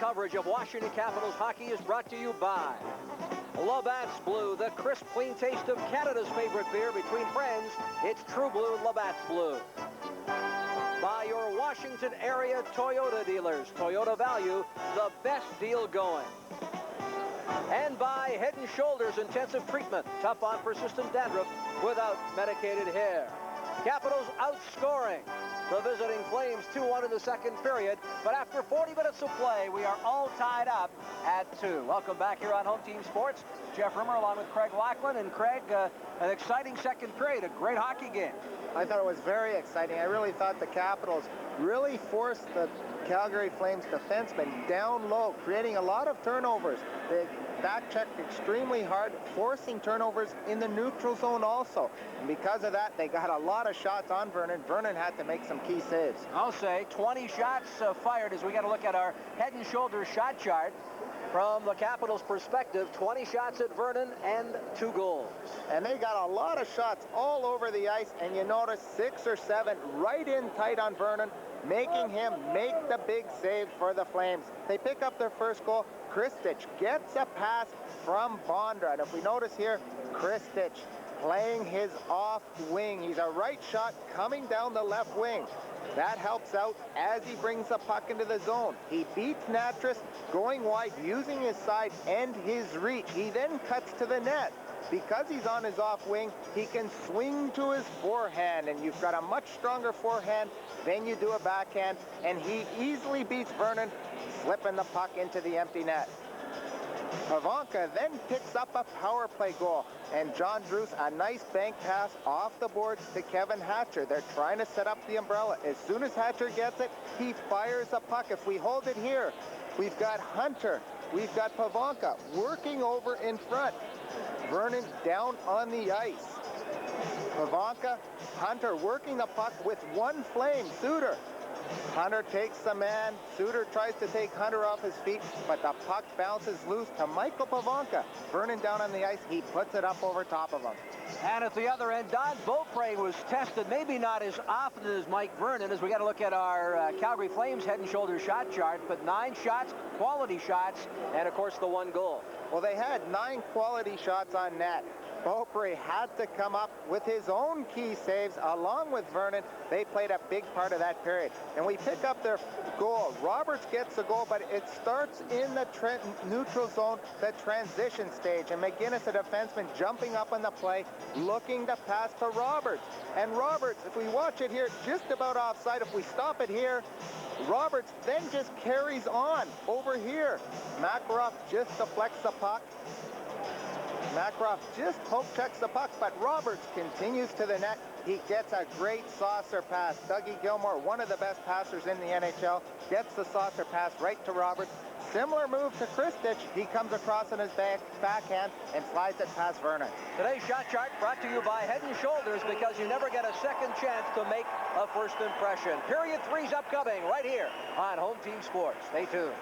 coverage of Washington Capitals hockey is brought to you by Labatt's Blue, the crisp, clean taste of Canada's favorite beer. Between friends, it's True Blue Labatt's Blue. By your Washington area Toyota dealers. Toyota Value, the best deal going. And by Head & Shoulders Intensive Treatment, tough on persistent dandruff without medicated hair. Capitals outscoring the visiting Flames 2-1 in the second period, but after 40 minutes of play, we are all tied up at 2. Welcome back here on Home Team Sports. Jeff Rimmer along with Craig Laughlin, and Craig, an exciting second period, a great hockey game. I thought it was very exciting. I really thought the Capitals really forced the Calgary Flames defensemen down low, creating a lot of turnovers. They back-checked extremely hard, forcing turnovers in the neutral zone also. And because of that, they got a lot of shots on Vernon. Vernon had to make some key saves. I'll say 20 shots fired as we got to look at our Head & Shoulders shot chart. From the Capitals' perspective, 20 shots at Vernon and 2 goals. And they got a lot of shots all over the ice, and you notice 6 or 7 right in tight on Vernon, making him make the big save for the Flames. They pick up their first goal. Kristich gets a pass from Bondra. And if we notice here, Kristich playing his off wing. He's a right shot coming down the left wing. That helps out as he brings the puck into the zone. He beats Natras going wide, using his side and his reach. He then cuts to the net. Because he's on his off wing, he can swing to his forehand, and you've got a much stronger forehand than you do a backhand, and he easily beats Vernon, slipping the puck into the empty net. Pavanka then picks up a power play goal, and John Druce, a nice bank pass off the boards to Kevin Hatcher. They're trying to set up the umbrella. As soon as Hatcher gets it, he fires a puck. If we hold it here, we've got Hunter, we've got Pavanka working over in front. Vernon down on the ice. Pavanka, Hunter working the puck with one Flame, Suter. Hunter takes the man. Suter tries to take Hunter off his feet, but the puck bounces loose to Michael Pavanka. Vernon down on the ice. He puts it up over top of him. And at the other end, Don Beaupre was tested, maybe not as often as Mike Vernon, as we got to look at our Calgary Flames Head & Shoulders shot chart, but 9 shots, quality shots, and of course the 1 goal. Well, they had 9 quality shots on net. Beaupre had to come up with his own key saves along with Vernon. They played a big part of that period. And we pick up their goal. Roberts gets the goal, but it starts in the neutral zone, the transition stage. And McGinnis, a defenseman, jumping up on the play, looking to pass to Roberts. And Roberts, if we watch it here, just about offside. If we stop it here, Roberts then just carries on over here. Makarov just deflects the puck. Makarov just poke checks the puck, but Roberts continues to the net. He gets a great saucer pass. Dougie Gilmour, one of the best passers in the NHL, gets the saucer pass right to Roberts. Similar move to Kristich. He comes across in his backhand and slides it past Vernon. Today's shot chart brought to you by Head & Shoulders, because you never get a second chance to make a first impression. Period 3's upcoming right here on Home Team Sports. Stay tuned.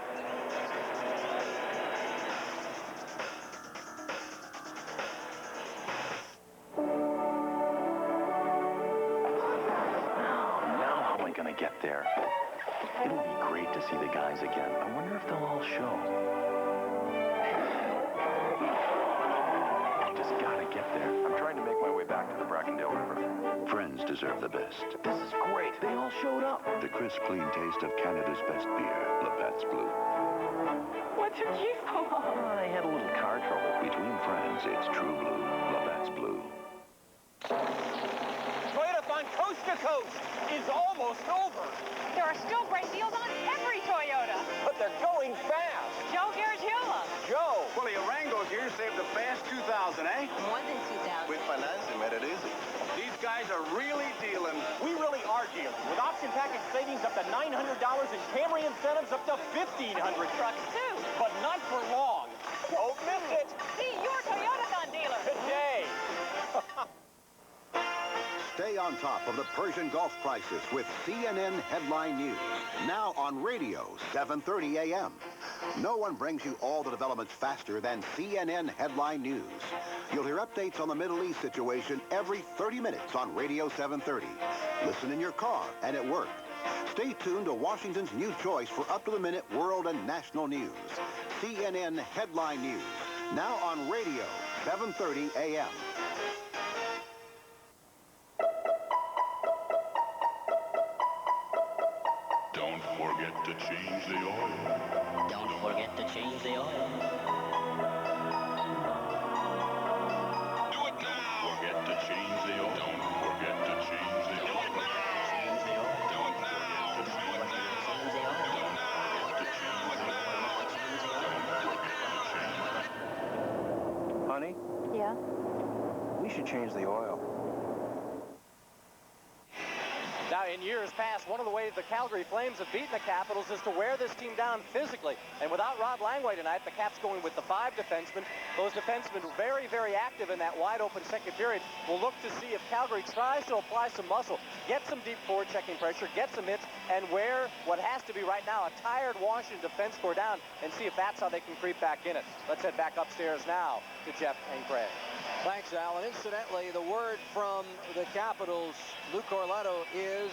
Get there. It'll be great to see the guys again. I wonder if they'll all show. I just gotta get there. I'm trying to make my way back to the Brackendale River. Friends deserve the best. This is great. They all showed up. The crisp, clean taste of Canada's best beer, Labatt's Blue. What took you so long? I had a little car trouble. Between friends, it's True Blue, Labatt's Blue. Toyotathon Coast to Coast is almost over. There are still great deals on every Toyota. But they're going fast. Joe Garagiola. Joe. Well, the Arango's here saved a fast 2,000, eh? More than 2,000. With financing, made it easy. These guys are really dealing. We really are dealing. With option package savings up to $900 and Camry incentives up to $1,500. Trucks, too. But not for long. Don't miss it. See your Toyotathon dealer. Today. Stay on top of the Persian Gulf crisis with CNN Headline News. Now on radio, 7:30 a.m. No one brings you all the developments faster than CNN Headline News. You'll hear updates on the Middle East situation every 30 minutes on Radio 730. Listen in your car and at work. Stay tuned to Washington's new choice for up-to-the-minute world and national news. CNN Headline News, now on radio, 7:30 a.m. Don't forget to change the oil. Don't forget to change the oil. Do it now. Don't forget to change the oil. Don't forget to change the oil. Change the oil. Do it now. Do it now. Change the oil. Do it now. Do it now. Honey, Yeah? we should change the oil. Now, in years past, one of the ways the Calgary Flames have beaten the Capitals is to wear this team down physically. And without Rod Langway tonight, the Caps going with the 5 defensemen. Those defensemen very, very active in that wide-open second period. We'll look to see if Calgary tries to apply some muscle, get some deep forward-checking pressure, get some hits, and wear what has to be right now a tired Washington defense core down, and see if that's how they can creep back in it. Let's head back upstairs now to Jeff and Craig. Thanks, Alan. Incidentally, the word from the Capitals, Lou Corletto, is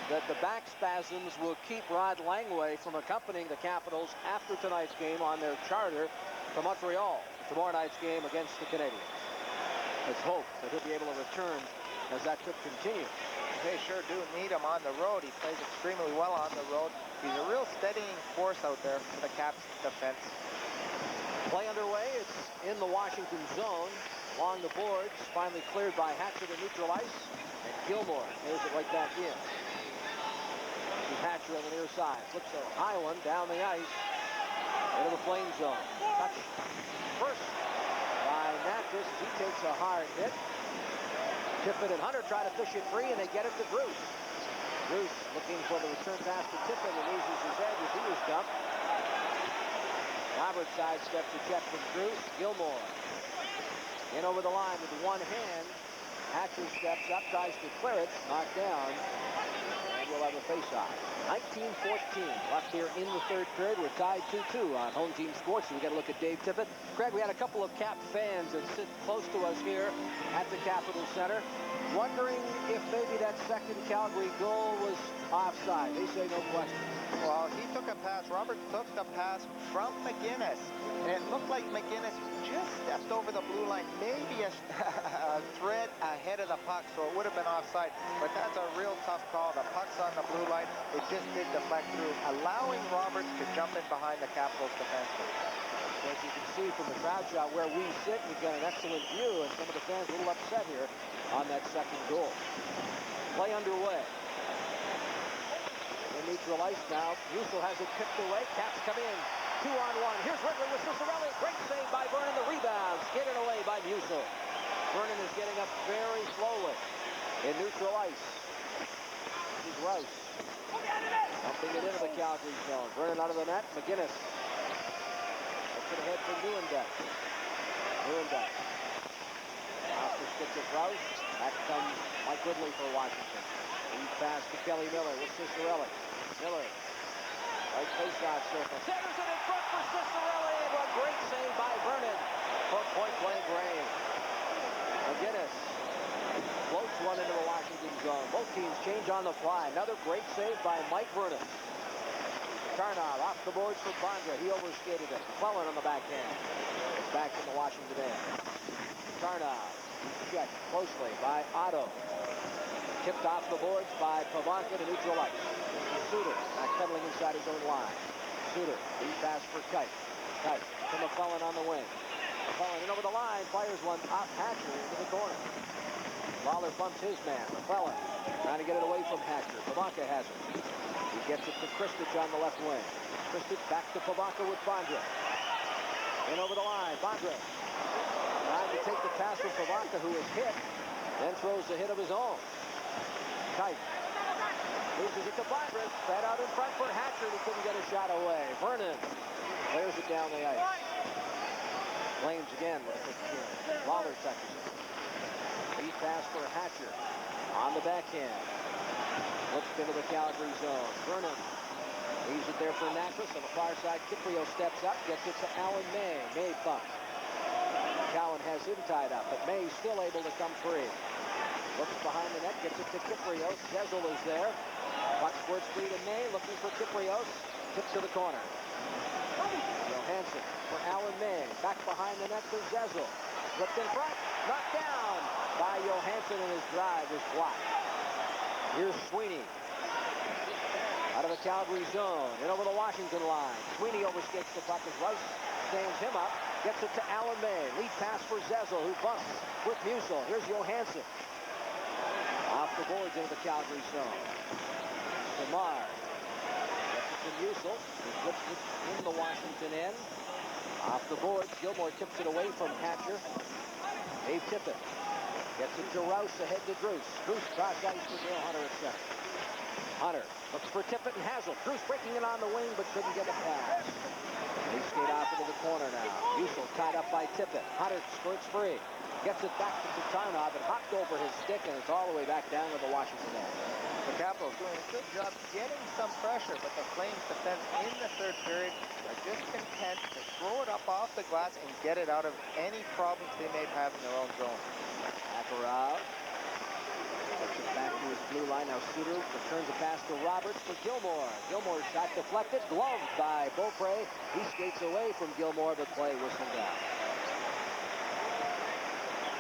that the back spasms will keep Rod Langway from accompanying the Capitals after tonight's game on their charter to Montreal, tomorrow night's game against the Canadiens. Let's hope that he'll be able to return as that trip continues. They sure do need him on the road. He plays extremely well on the road. He's a real steadying force out there for the Caps defense. Play underway. It's in the Washington zone. Along the boards, finally cleared by Hatcher to neutral ice. And Gilmore nails it right back in. Hatcher on the near side. Flips a high one down the ice. Into the Flame zone. Touch first by Natras. He takes a hard hit. Tippett and Hunter try to fish it free, and they get it to Bruce. Bruce looking for the return pass to Tippett and loses his edge as he was dumped. Robert sidesteps the check from Bruce. Gilmore in over the line with one hand. Hatcher steps up, tries to clear it, knocked down, and we'll have a face-off. 19-14 left here in the third period. We're tied 2-2 on Home Team Sports. So we got to look at Dave Tippett. Craig, we had a couple of Cap fans that sit close to us here at the Capitol Center, wondering if maybe that second Calgary goal was offside. They say no question. Well, he took a pass. Robert took the pass from McGinnis. And it looked like McGinnis just stepped over the blue line, maybe a thread ahead of the puck, so it would have been offside. But that's a real tough call. The puck's on the blue line. It just did deflect through, allowing Roberts to jump in behind the Capitals defenseman. As you can see from the crowd shot where we sit, we've got an excellent view, and some of the fans a little upset here on that second goal. Play underway. In neutral ice now. Musil has it tipped away. Caps come in. 2-on-1. Here's Ridley with Cicerelli. Great save by Vernon. The rebound skidded away by Musil. Vernon is getting up very slowly in neutral ice. This is Rouse. Dumping it into the Calgary zone. Vernon out of the net. McGinnis. Looks it ahead for Nieuwendyk. Nieuwendyk. After sticks it Rouse. Back comes Mike Ridley for Washington. Lead pass to Kelly Miller with Cicerelli. Miller. Right face-off circle. Centers it in front for Cicerelli. And a great save by Vernon for point-blank range. McGinnis floats one into the Washington zone. Both teams change on the fly. Another great save by Mike Vernon. Karnov off the boards for Bondra. He overskated it. McClellan on the backhand. It's back in the Washington end. Karnov checked closely by Otto. Tipped off the boards by Pavanka to neutral ice. Suter backpedaling inside his own line. Suter, lead pass for Kite. Kite to McClellan on the wing. McClellan in over the line, fires one off Hatcher into the corner. Lawler bumps his man. McClellan trying to get it away from Hatcher. Pavanka has it. He gets it to Kristich on the left wing. Kristich back to Pavanka with Bondra. In over the line, Bondra trying to take the pass from Pavanka, who is hit, then throws the hit of his own. Kite loses it to Bondra. Fed out in front for Hatcher. He couldn't get a shot away. Vernon clears it down the ice. Flames again with a Lawler touches it. Lead pass for Hatcher on the backhand. Looks into the Calgary zone. Vernon leaves it there for Natras. On the far side, Kiprio steps up, gets it to Alan May. May bumps. Cowan has him tied up, but May's still able to come free. Looks behind the net, gets it to Kiprio. Sezel is there. Puck squirts free to May, looking for Kiprios. Tip to the corner. Johansson for Alan May. Back behind the net for Zezel. Flipped in front. Knocked down by Johansson, and his drive is blocked. Here's Sweeney. Out of the Calgary zone. In over the Washington line. Sweeney overskates the puck as Rice stands him up. Gets it to Alan May. Lead pass for Zezel, who bumps with Musil. Here's Johansson. Off the boards into the Calgary zone. Lamar. Gets it to Musil. He flips it in the Washington end. Off the boards. Gilmore tips it away from Hatcher. Dave Tippett. Gets it to Rouse, ahead to Druce. Druce cross ice for Dale Hunter at center. Hunter looks for Tippett and Hazel. Druce breaking it on the wing, but couldn't get a pass. They skate off into the corner now. Musil tied up by Tippett. Hunter squirts free. Gets it back to Tatarnov. It hopped over his stick, and it's all the way back down to the Washington end. The Capitals doing a good job getting some pressure, but the Flames defense in the third period are just content to throw it up off the glass and get it out of any problems they may have in their own zone. Akarov takes it back to his blue line. Now Suter returns a pass to Roberts for Gilmore. Gilmore's shot deflected, gloved by Beaupre. He skates away from Gilmore, but play whistled down.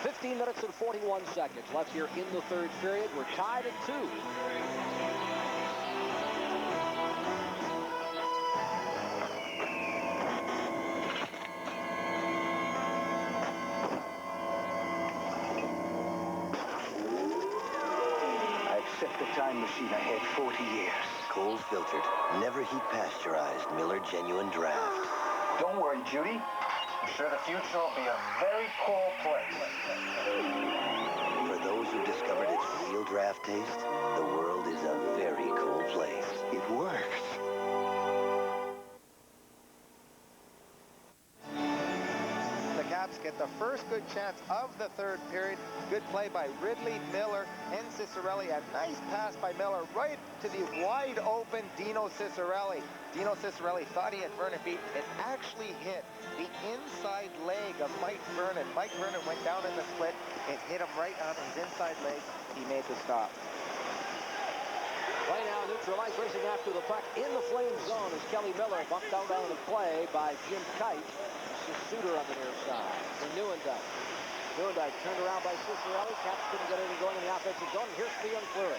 15 minutes and 41 seconds left here in the third period. We're tied at 2. Set the time machine ahead 40 years. Cold filtered, never heat pasteurized Miller Genuine Draft. Don't worry, Judy. I'm sure the future will be a very cool place. For those who discovered its real draft taste, the world is a very cool place. It works. The Caps get the first good chance of the third period. Good play by Ridley, Miller, and Ciccarelli. A nice pass by Miller right to the wide open Dino Ciccarelli. Dino Ciccarelli thought he had Vernon beat. It actually hit the inside leg of Mike Vernon. Mike Vernon went down in the split. It hit him right on his inside leg. He made the stop. Play now neutralized, racing after the puck in the Flames zone as Kelly Miller bumped out on the play by Jim Kite. Suter on the near side for Nieuwendyk. Nieuwendyk turned around by Ciccarelli. Caps couldn't get anything going in the offensive zone. Here's Theo and Fleury.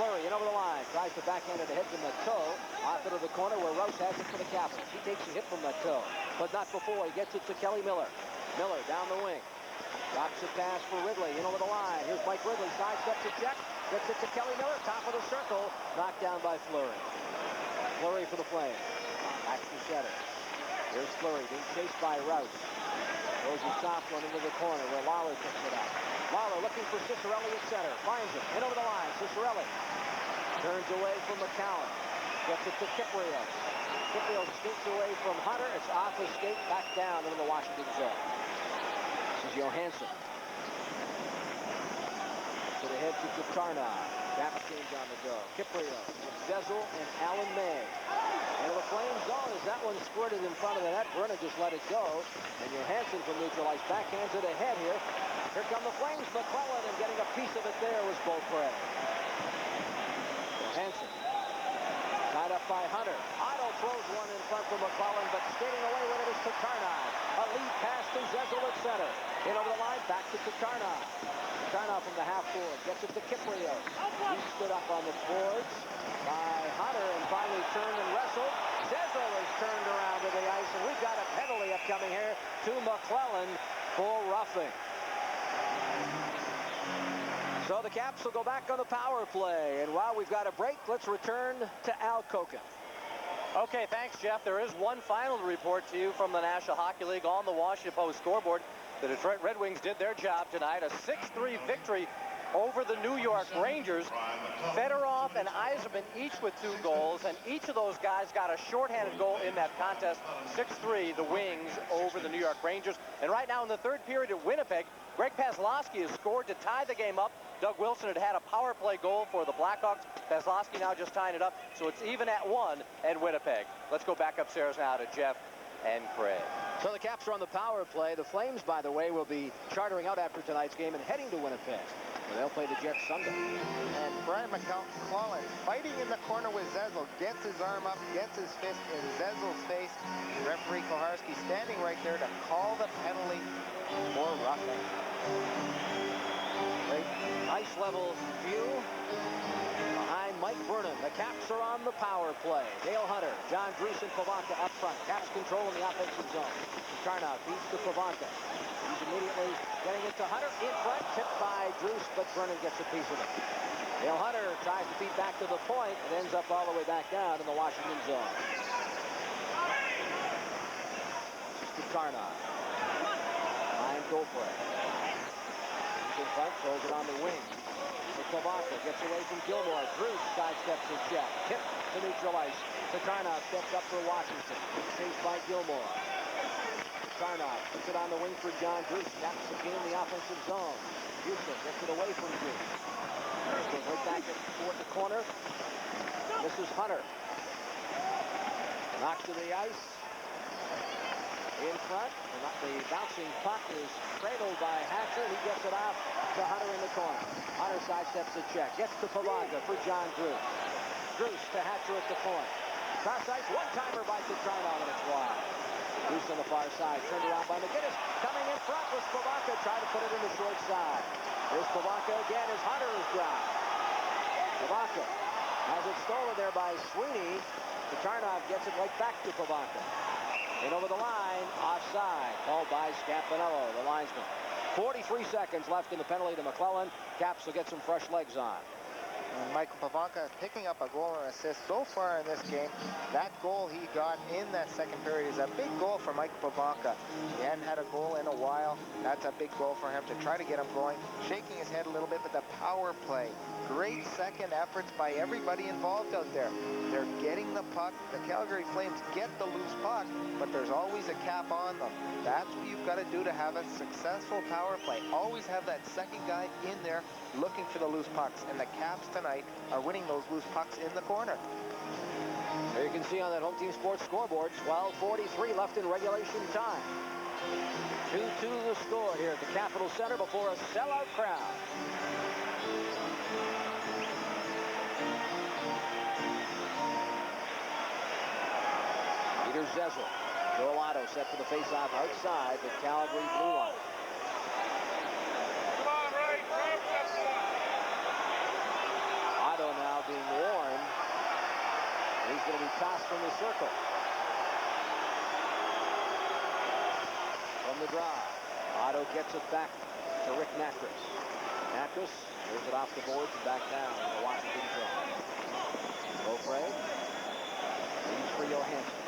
Fleury in over the line. Tries to backhand it ahead from the toe. Off into the corner where Rouse has it for the Capitals. He takes a hit from the toe, but not before. He gets it to Kelly Miller. Miller down the wing. Drops a pass for Ridley in over the line. Here's Mike Ridley. Sidesteps a check. Gets it to Kelly Miller. Top of the circle. Knocked down by Fleury. Fleury for the Flames. Back to center. Here's Fleury being chased by Rouse. Goes a soft one into the corner where Lawler picks it up. Lawler looking for Ciccarelli at center. Finds him. In over the line. Ciccarelli turns away from McCowan. Gets it to Kiprios. Kiprios skates away from Hunter. It's off his skate. Back down into the Washington zone. This is Johansson. To the head to Tatarnov. Captain's on the go. Kiprios, Zezel, and Alan May. And the Flames zone as that one squirted in front of the net. Vernon just let it go. And Johansson from neutralized backhands it ahead here. Here come the Flames. McClellan, and getting a piece of it there was Beaupre. Johansson tied up by Hunter. Otto throws one in front for McClellan, but skating away with it is Tatarnov. A lead pass to Zezel at center. In over the line, back to Tatarnov. Tatarnov from the half board. Gets it to Kiprios. He stood up on the boards by Hunter and finally turned and wrestled. Zezel is turned around to the ice, and we've got a penalty upcoming here to McClellan for roughing. So the Caps will go back on the power play. And while we've got a break, let's return to Al Koken. Okay, thanks, Jeff. There is one final report to you from the National Hockey League on the Washington Post scoreboard. The Detroit Red Wings did their job tonight. A 6-3 victory over the New York Rangers. Fedorov and Yzerman each with 2 goals, and each of those guys got a shorthanded goal in that contest. 6-3, the Wings over the New York Rangers. And right now in the third period at Winnipeg, Greg Paslowski has scored to tie the game up. Doug Wilson had a power play goal for the Blackhawks. Paslowski now just tying it up, so it's even at 1 at Winnipeg. Let's go back upstairs now to Jeff and Craig. So the Caps are on the power play. The Flames, by the way, will be chartering out after tonight's game and heading to Winnipeg. They'll play the Jets Sunday. And Brian McClellan fighting in the corner with Zezel, gets his arm up, gets his fist in Zezel's face. Referee Koharski standing right there to call the penalty for roughing. Great ice level view behind Mike Vernon. The Caps are on the power play. Dale Hunter, John Druce, and Pivonka up front. Caps control in the offensive zone. Karnow feeds to Pivonka. He's immediately getting it to Hunter in front, tipped by Druce, but Vernon gets a piece of it. Dale Hunter tries to feed back to the point and ends up all the way back down in the Washington zone. To Karnow. Behind Goldberg. He's in front, throws it on the wing. Pivonka gets away from Gilmore. Druce sidesteps his check. Tip to neutral ice. To Karnow, steps up for Washington. Chased by Gilmore. Karnow puts it on the wing for John Druce. Caps again in the offensive zone. Houston gets it away from Druce. Goes right back toward the corner. This is Hunter. Knocked to the ice. In front. The bouncing puck is cradled by Hatcher, and he gets it off to Hunter in the corner. Hunter sidesteps the check. Gets to Pivonka for John Druce. Druce to Hatcher at the point. Cross ice, one-timer by Karnow, and it's wide. Druce on the far side, turned around by McGinnis. Coming in front was Pivonka, trying to put it in the short side. Here's Pivonka again as Hunter is dropped. Pivonka has it stolen there by Sweeney. Karnow gets it right back to Pivonka. And over the line, offside, called by Scampanello, the linesman. 43 seconds left in the penalty to McClellan. Caps will get some fresh legs on. And Michael Pivonka picking up a goal and assist so far in this game. That goal he got in that second period is a big goal for Michael Pivonka. He hadn't had a goal in a while. That's a big goal for him to try to get him going. Shaking his head a little bit, but the power play. Great second efforts by everybody involved out there. They're getting the puck. The Calgary Flames get the loose puck, but there's always a cap on them. That's what you've got to do to have a successful power play. Always have that second guy in there looking for the loose pucks. And the Caps tonight are winning those loose pucks in the corner. There you can see on that Home Team Sports scoreboard, 12:43 left in regulation time. 2-2 the score here at the Capitol Center before a sellout crowd. Peter Zezel. Girolato set for the face-off outside the Calgary blue line. Otto now being warned. He's going to be tossed from the circle. From the drive. Otto gets it back to Rick Natras. Natras moves it off the boards and back down to the Washington zone. Beaufray leads for Johansson.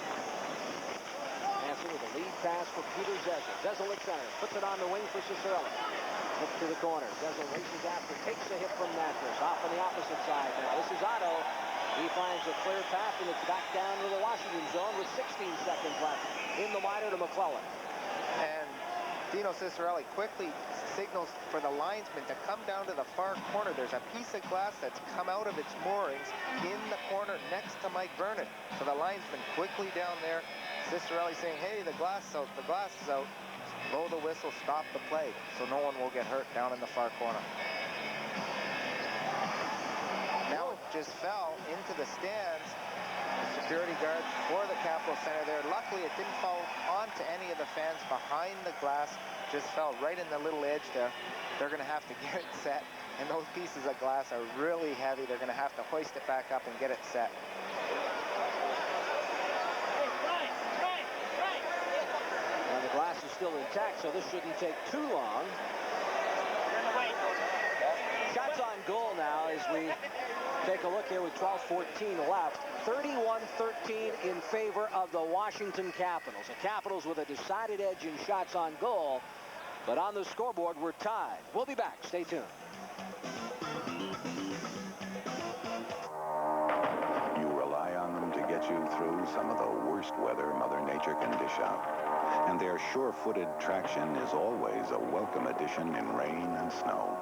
With a lead pass for Peter Zezel. Zezel at center. Puts it on the wing for Cicerelli. Up to the corner. Zezel races after. Takes a hit from Natras. Off on the opposite side now. This is Otto. He finds a clear path, and it's back down to the Washington zone with 16 seconds left in the minor to McClellan. And Dino Cicerelli quickly signals for the linesman to come down to the far corner. There's a piece of glass that's come out of its moorings in the corner next to Mike Vernon. So the linesman quickly down there. Cicerelli saying, hey, the glass is out, the glass is out. Blow the whistle, stop the play, so no one will get hurt down in the far corner. Now it just fell into the stands. The security guard for the Capitol Center there. Luckily, it didn't fall onto any of the fans behind the glass. Just fell right in the little edge there. They're going to have to get it set. And those pieces of glass are really heavy. They're going to have to hoist it back up and get it set. And the glass is still intact, so this shouldn't take too long. Shots on goal now as we take a look here with 12:14 left. 31-13 in favor of the Washington Capitals. The Capitals with a decided edge in shots on goal, but on the scoreboard we're tied. We'll be back. Stay tuned. You rely on them to get you through some of the worst weather Mother Nature can dish out. And their sure-footed traction is always a welcome addition in rain and snow.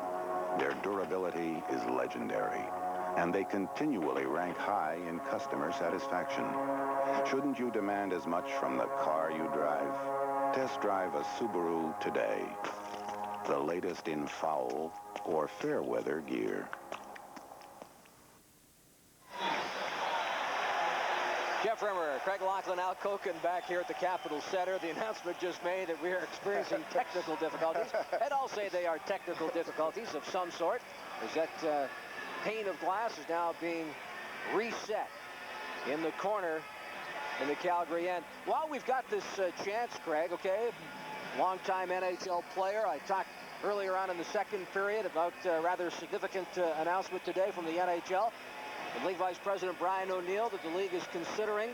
Their durability is legendary, and they continually rank high in customer satisfaction. Shouldn't you demand as much from the car you drive? Test drive a Subaru today. the latest in foul or fair weather gear. Jeff Rimmer, Craig Laughlin, Al Koken back here at the Capitol Center. The announcement just made that we are experiencing technical difficulties, and I'll say they are technical difficulties of some sort, as that pane of glass is now being reset in the corner in the Calgary end. While we've got this chance, Craig, okay, longtime NHL player, I talked earlier on in the second period about a rather significant announcement today from the NHL. And League Vice President Brian O'Neill that the league is considering,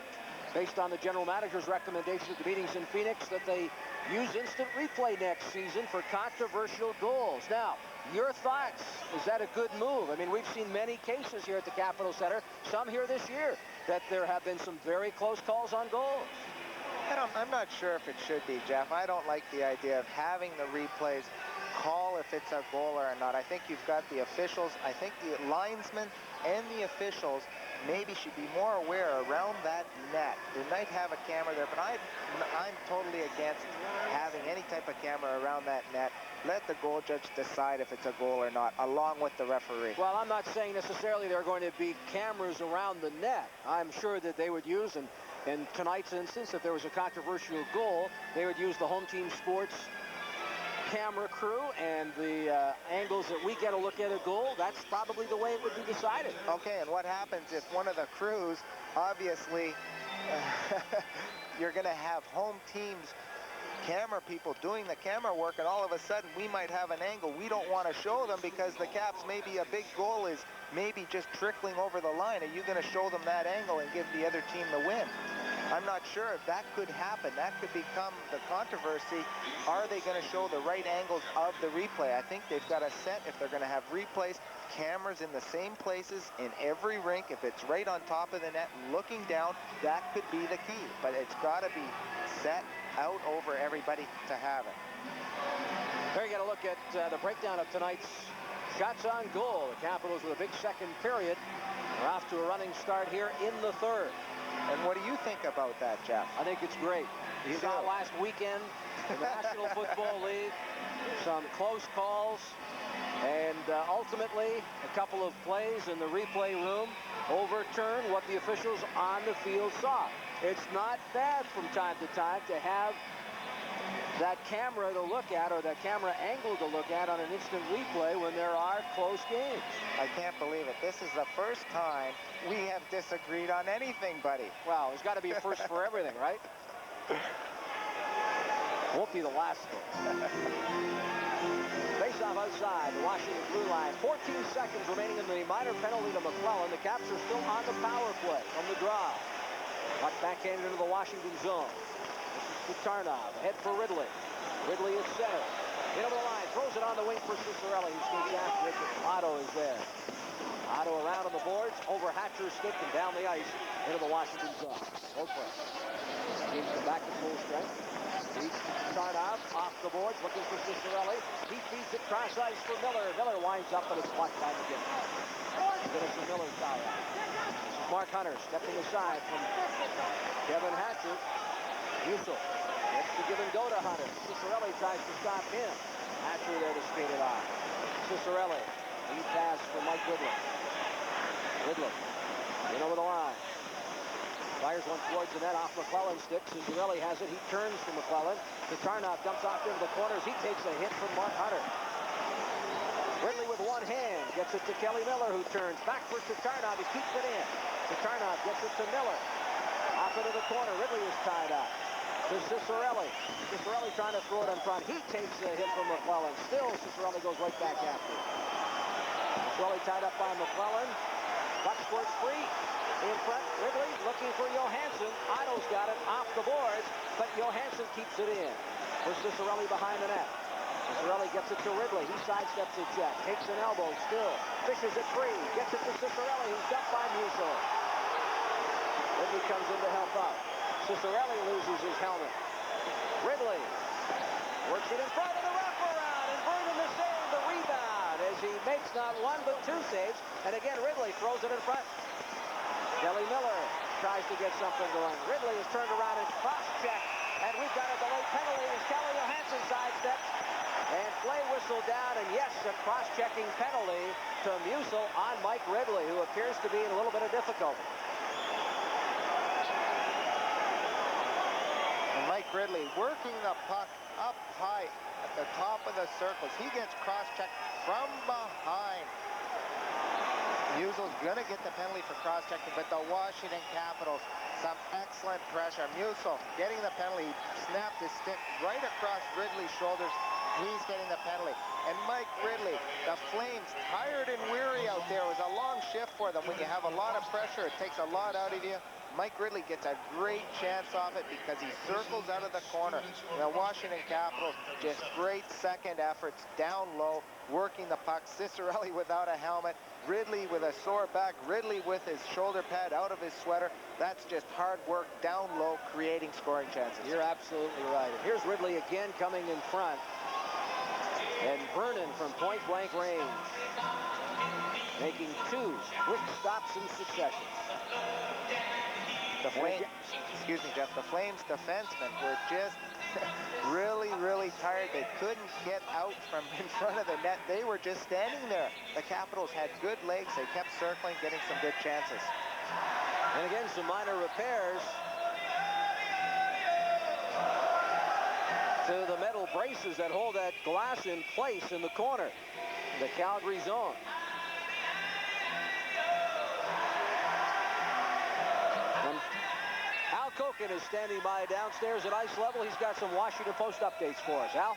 based on the general manager's recommendation at the meetings in Phoenix, that they use instant replay next season for controversial goals. Now, your thoughts? Is that a good move? I mean, we've seen many cases here at the Capitol Center, some here this year, that there have been some very close calls on goals. I'm not sure if it should be, Jeff. I don't like the idea of having the replays call if it's a goal or not. I think you've got the officials. I think the linesmen and the officials maybe should be more aware around that net. They might have a camera there, but I'm totally against having any type of camera around that net. Let the goal judge decide if it's a goal or not, along with the referee. Well, I'm not saying necessarily there are going to be cameras around the net. I'm sure that they would use, and in tonight's instance, if there was a controversial goal, they would use the home team sports camera crew and the angles that we get a look at a goal. That's probably the way it would be decided. Okay, and what happens if one of the crews, obviously, you're going to have home teams camera people doing the camera work, and all of a sudden we might have an angle we don't want to show them because the Caps, maybe a big goal is maybe just trickling over the line. Are you going to show them that angle and give the other team the win? I'm not sure if that could happen. That could become the controversy. Are they going to show the right angles of the replay? I think they've got to set, if they're going to have replays, cameras in the same places in every rink. If it's right on top of the net, looking down, that could be the key. But it's got to be set out over everybody to have it. There you get a look at the breakdown of tonight's shots on goal. The Capitals with a big second period. We're off to a running start here in the third. And what do you think about that, Jeff? I think it's great. You saw last weekend in the National Football League, some close calls, and ultimately a couple of plays in the replay room overturned what the officials on the field saw. It's not bad from time to time to have that camera to look at, or that camera angle to look at on an instant replay when there are close games. I can't believe it. This is the first time we have disagreed on anything, buddy. Well, there's got to be a first for everything, right? Won't be the last one. Face-off outside the Washington blue line. 14 seconds remaining in the minor penalty to McClellan. The Caps are still on the power play from the draw. Puck backhanded into the Washington zone. This is Tarnov, head for Ridley. Ridley is center. In over the line, throws it on the wing for Ciccarelli, who skates after it. Otto is there. Otto around on the boards, over Hatcher's stick and down the ice into the Washington zone. Oakland. Teams come back to full strength. Beats Tarnov off the boards, looking for Ciccarelli. He feeds it cross ice for Miller. Miller winds up, but it's blocked by McGinnis. Finish the Miller foul. Mark Hunter stepping aside from Kevin Hatcher. Musil gets to give and go to Hunter. Ciccarelli tries to stop him. Hatcher there to skate it off. Ciccarelli, lead pass for Mike Ridley. Ridley, in over the line. Fires one towards the net off McClellan's stick. Ciccarelli has it. He turns to McClellan. Tarnov dumps off into the corners. He takes a hit from Mark Hunter. Ridley with one hand gets it to Kelly Miller, who turns back for Tarnov. He keeps it in. Tarnov gets it to Miller. Off into the corner. Ridley is tied up. To Ciccarelli. Ciccarelli trying to throw it in front. He takes a hit from McClellan. Still, Ciccarelli goes right back after it. Ciccarelli tied up by McClellan. Buck squirts free. In front, Ridley looking for Johansson. Otto's got it off the boards, but Johansson keeps it in. For Ciccarelli behind the net. Ciccarelli gets it to Ridley. He sidesteps a check. Takes an elbow. Still. Fishes it free. Gets it to Ciccarelli. He's dumped by Musil. Ridley comes in to help out. Ciccarelli loses his helmet. Ridley works it in front of the wraparound, and Vernon to save the rebound as he makes not one but two saves. And again, Ridley throws it in front. Kelly Miller tries to get something going. Ridley is turned around and cross-checked, and we've got a delayed penalty as Kelly Johansson sidesteps. And play whistle down, and yes, a cross-checking penalty to Musil on Mike Ridley, who appears to be in a little bit of difficulty. And Mike Ridley working the puck up high at the top of the circles. He gets cross-checked from behind. Musil's going to get the penalty for cross-checking, but the Washington Capitals, some excellent pressure. Musil getting the penalty, snapped his stick right across Ridley's shoulders. He's getting the penalty. And Mike Ridley, the Flames, tired and weary out there. It was a long shift for them. When you have a lot of pressure, it takes a lot out of you. Mike Ridley gets a great chance off it because he circles out of the corner. The Washington Capitals, just great second efforts down low, working the puck. Cicerelli without a helmet. Ridley with a sore back. Ridley with his shoulder pad out of his sweater. That's just hard work down low, creating scoring chances. You're absolutely right. And here's Ridley again coming in front. And Vernon from point-blank range, making two quick stops in succession. The Flames, excuse me, Jeff, the Flames defensemen were just really, really tired. They couldn't get out from in front of the net. They were just standing there. The Capitals had good legs. They kept circling, getting some good chances. And again, some minor repairs to the metal braces that hold that glass in place in the corner, the Calgary zone. And Al Koken is standing by downstairs at ice level. He's got some Washington Post updates for us. Al?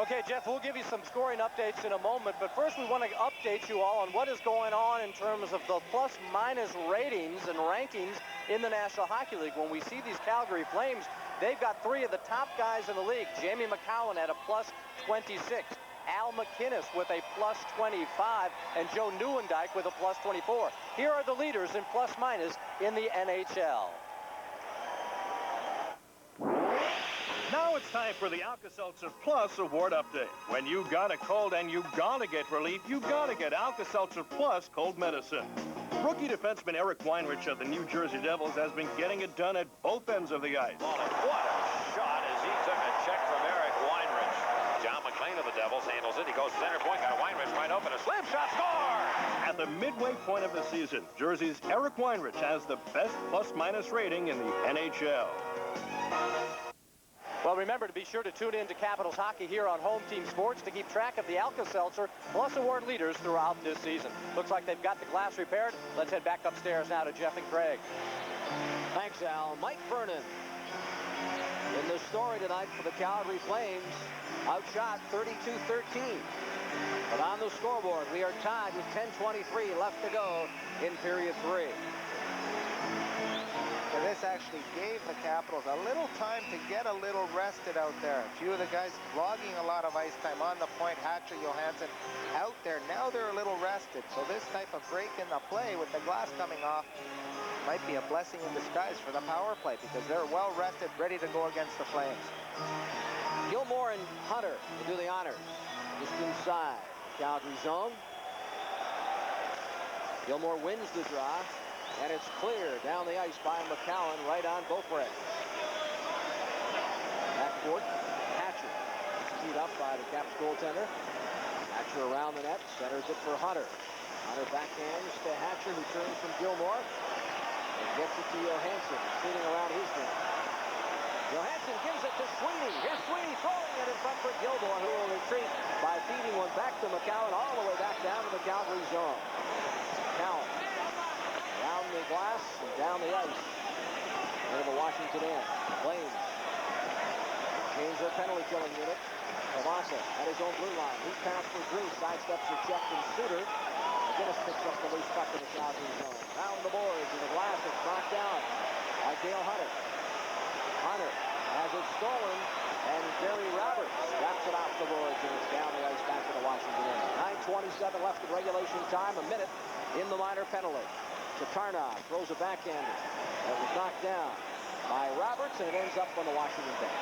Okay, Jeff, we'll give you some scoring updates in a moment, but first we want to update you all on what is going on in terms of the plus-minus ratings and rankings in the National Hockey League. When we see these Calgary Flames, they've got three of the top guys in the league. Jamie McCowan at a plus 26. Al McInnes with a plus 25, and Joe Nieuwendyk with a plus 24. Here are the leaders in plus-minus in the NHL. Now it's time for the Alka-Seltzer Plus Award Update. When you got a cold and you gotta get relief, you gotta get Alka-Seltzer Plus Cold Medicine. Rookie defenseman Eric Weinrich of the New Jersey Devils has been getting it done at both ends of the ice. What a shot as he took a check from Eric Weinrich. John McLean of the Devils handles it. He goes to center point. Got Weinrich right open. A slam shot. Score! At the midway point of the season, Jersey's Eric Weinrich has the best plus-minus rating in the NHL. Well, remember to be sure to tune in to Capitals Hockey here on Home Team Sports to keep track of the Alka-Seltzer Plus Award leaders throughout this season. Looks like they've got the glass repaired. Let's head back upstairs now to Jeff and Craig. Thanks, Al. Mike Vernon in the story tonight for the Calgary Flames. Outshot 32-13. But on the scoreboard, we are tied with 10:23 left to go in period 3. And this actually gave the Capitals a little time to get a little rested out there. A few of the guys logging a lot of ice time on the point. Hatcher, Johansson out there. Now they're a little rested. So this type of break in the play with the glass coming off might be a blessing in disguise for the power play because they're well rested, ready to go against the Flames. Gilmore and Hunter will do the honors. Just inside Calgary zone. Gilmore wins the draw. And it's clear down the ice by McCowan right on Beaupre. Backcourt, Hatcher. Teed up by the Caps goaltender. Hatcher around the net, centers it for Hunter. Hunter backhands to Hatcher, who turns from Gilmore. And gets it to Johansson, sitting around his net. Johansson gives it to Sweeney. Here's Sweeney throwing it in front for Gilmore, who will retreat by feeding one back to McCowan all the way back down to the Calgary zone. McCowan around the glass and down the ice into the Washington end. Flames change their penalty killing unit. Cavassa at his own blue line. Loose pass for Drew. Sidesteps are checked and Suter. McInnes picks up the loose puck in the Calgary zone. Round the boards and the glass is knocked down by Dale Hunter. Hunter has it stolen, and Gary Roberts wraps it off the boards, and it's down the ice back to the Washington end. 9:27 left in regulation time, a minute in the minor penalty. Satarna throws a backhander that was knocked down by Roberts, and it ends up on the Washington bench.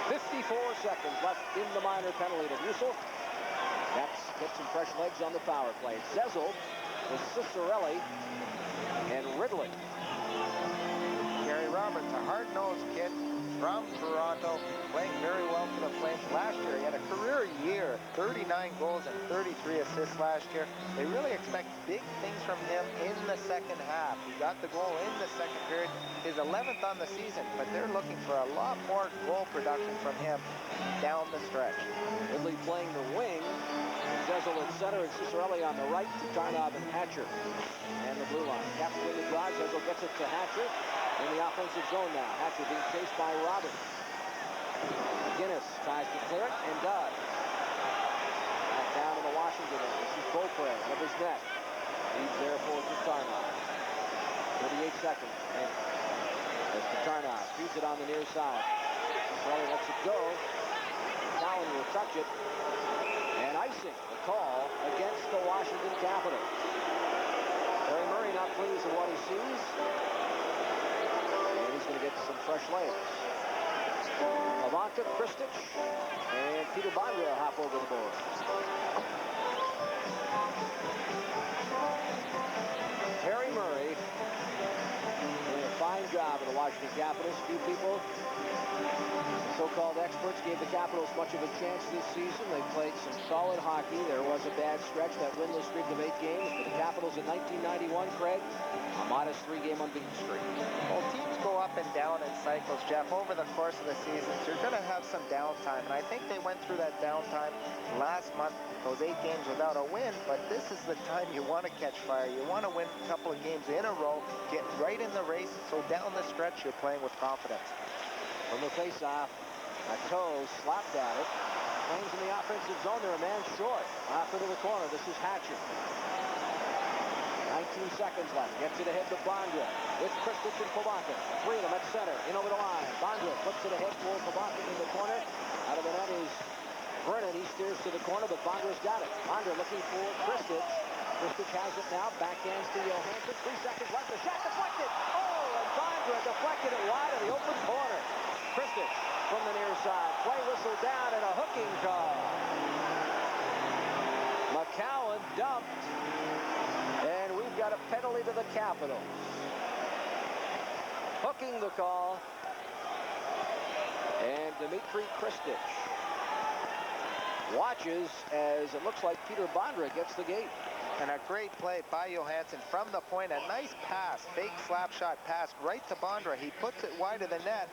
54 seconds left in the minor penalty to Musil. Caps get some fresh legs on the power play. Zezel with Cicerelli and Ridley. Gary Roberts, a hard-nosed kid from Toronto, playing very well for the Flames last year. He had a career year, 39 goals and 33 assists last year. They really expect big things from him in the second half. He got the goal in the second period, his 11th on the season, but they're looking for a lot more goal production from him down the stretch. Ridley playing the wing. Jezel at center and Cicerelli on the right to Tarnov and Hatcher. And the blue line. Caps win the drive. Jezel gets it to Hatcher in the offensive zone now. Hatcher being chased by Robin. McGinnis tries to clear it and does. Back down to the Washington end. This is Beaupre out of his net. Leads there for Tarnov. 38 seconds. And as Tarnov feeds it on the near side. Cicerelli lets it go. Cowan will touch it. And icing, the call against the Washington Capitals. Terry Murray not pleased with what he sees. And he's going to get some fresh layers. Ivanka, Kristich, and Peter Bondra hop over the board. Terry Murray doing a fine job of the Washington Capitals. Few people, so-called experts, gave the Capitals much of a chance this season. They played some solid hockey. There was a bad stretch, that winless streak of 8 games. For the Capitals in 1991, Craig, a modest 3-game unbeaten streak. Well, teams go up and down in cycles, Jeff, over the course of the season. So you're going to have some downtime, and I think they went through that downtime last month, those 8 games without a win, but this is the time you want to catch fire. You want to win a couple of games in a row, get right in the race, so down the stretch you're playing with confidence. From the face-off, a toe slapped at it. Flames in the offensive zone. They're a man short. Off into the corner. This is Hatcher. 19 seconds left. Gets it ahead to Bondra with Kristich and Pabonka. 3 of them at center. In over the line. Bondra flips it ahead for Pabonka in the corner. Out of the net is Vernon. He steers to the corner, but Bondra's got it. Bondra looking for Kristich. Kristich has it now. Backhands to Johansson. 3 seconds left. The shot deflected. Oh, and Bondra deflected it wide of the open corner. Kristich from the near side. Play whistle down and a hooking call. McCowan dumped. And we've got a penalty to the Capitals. Hooking the call. And Dmitry Kristich watches as it looks like Peter Bondra gets the gate. And a great play by Johansson from the point. A nice pass, fake slap shot pass right to Bondra. He puts it wide of the net.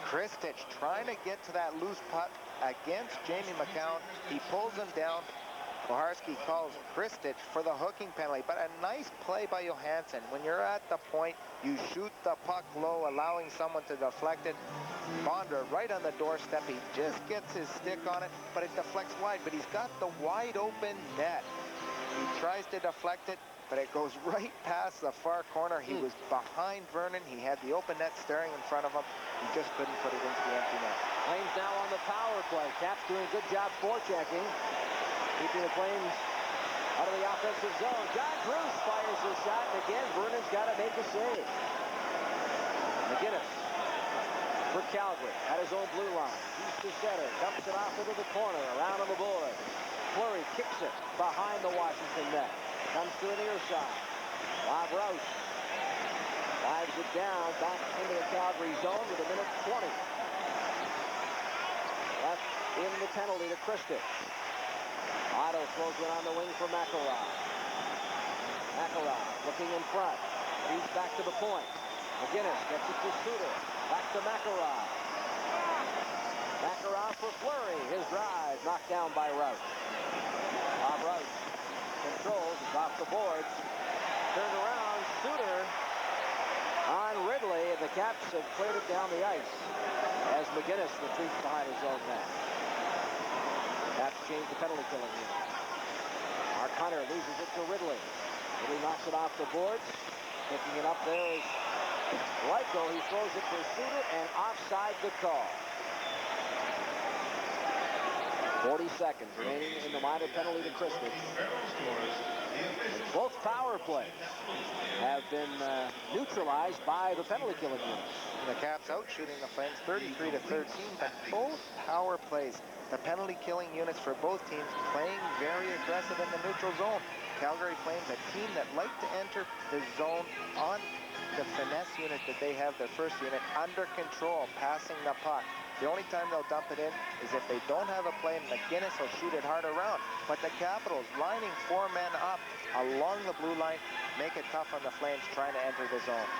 Kristich trying to get to that loose puck against Jamie McCown. He pulls him down. Koharski calls Kristich for the hooking penalty, but a nice play by Johansson. When you're at the point, you shoot the puck low, allowing someone to deflect it. Bondra right on the doorstep. He just gets his stick on it, but it deflects wide, but he's got the wide open net. He tries to deflect it, but it goes right past the far corner. He was behind Vernon. He had the open net staring in front of him. He just couldn't put it into the empty net. Flames now on the power play. Caps doing a good job forechecking, keeping the Flames out of the offensive zone. John Bruce fires his shot, and again, Vernon's got to make a save. McGinnis for Calgary at his own blue line. He's to center, dumps it off into the corner, around on the board. Fleury kicks it behind the Washington net. Comes to the near side. Bob Rouse drives it down back into the Calgary zone with a minute 20 left in the penalty to Kristich. Otto throws it on the wing for McElroy. McElroy looking in front. He's back to the point. McGinnis gets it to Suter. Back to McElroy. McElroy for Fleury. His drive knocked down by Rouse. Bob Rouse controls. It's off the boards. Turned around. Suter on Ridley, and the Caps have cleared it down the ice as McGinnis retreats behind his own net. Caps change the penalty killing unit. Mark Hunter loses it to Ridley. Ridley knocks it off the boards. Picking it up there is Lyko. He throws it to Suter, and offside the call. 40 seconds remaining in the minor penalty to Kristich. Both power plays have been neutralized by the penalty killing units. The Caps out shooting the Flames 33-13, but both power plays, the penalty killing units for both teams playing very aggressive in the neutral zone. Calgary Flames, a team that like to enter the zone on the finesse unit that they have, their first unit, under control, passing the puck. The only time they'll dump it in is if they don't have a play, and McGinnis will shoot it hard around. But the Capitals, lining 4 men up along the blue line, make it tough on the Flames trying to enter the zone.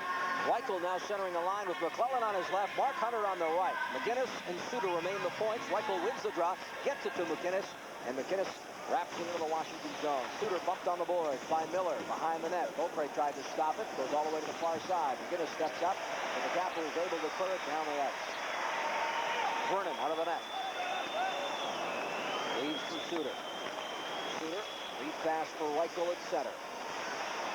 Weichel now centering the line with McClellan on his left, Mark Hunter on the right. McGinnis and Suter remain the points. Weichel wins the draw, gets it to McGinnis, and McGinnis wraps it into the Washington zone. Suter bumped on the boards by Miller behind the net. Beaupre tried to stop it, goes all the way to the far side. McGinnis steps up, and the Capitals is able to clear it down the ice. Vernon out of the net. Leads to Suter. Suter, lead pass for Weichel at center.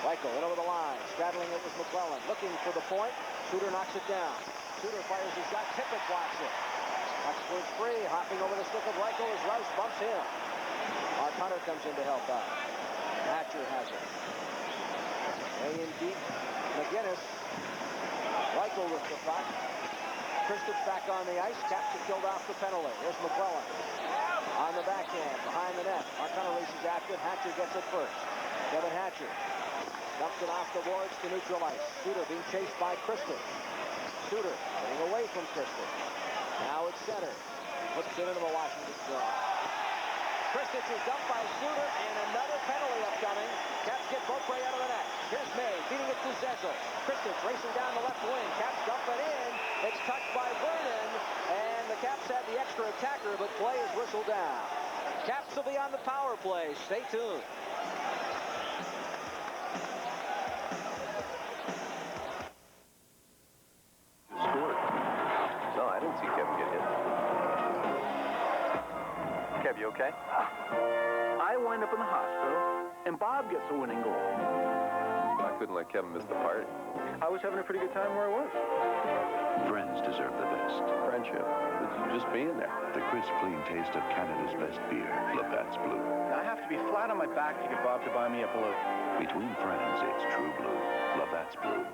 Weichel in over the line, straddling it with McClellan, looking for the point. Suter knocks it down. Suter fires his shot, Tippett blocks it. Puck squirts free, hopping over the stick of Weichel as Rouse bumps him. Mark Hunter comes in to help out. Hatcher has it. Way in deep, McGinnis. Weichel with the puck. Kristich back on the ice. Caps it killed off the penalty. Here's McClellan. On the backhand, behind the net. Mark Hunter races after it. Hatcher gets it first. Kevin Hatcher dumps it off the boards to neutral ice. Suter being chased by Kristich. Suter getting away from Kristich. Now it's center. Puts it into the Washington zone. Kristich is dumped by Suter, and another penalty upcoming. Caps get Beaupre out of the net. Here's May, beating it to Zezel. Kristich racing down the left wing. Caps dump it in. It's touched by Vernon, and the Caps had the extra attacker, but play is whistled down. Caps will be on the power play. Stay tuned. Scored. No, I didn't see Kevin get hit. Kev, you okay? I wind up in the hospital, and Bob gets a winning goal. I couldn't let Kevin miss the party. I was having a pretty good time where I was. Friends deserve the best. Friendship. It's just being there. The crisp, clean taste of Canada's best beer, Labatt's Blue. I have to be flat on my back to get Bob to buy me a blue. Between friends, it's true blue. Labatt's Blue.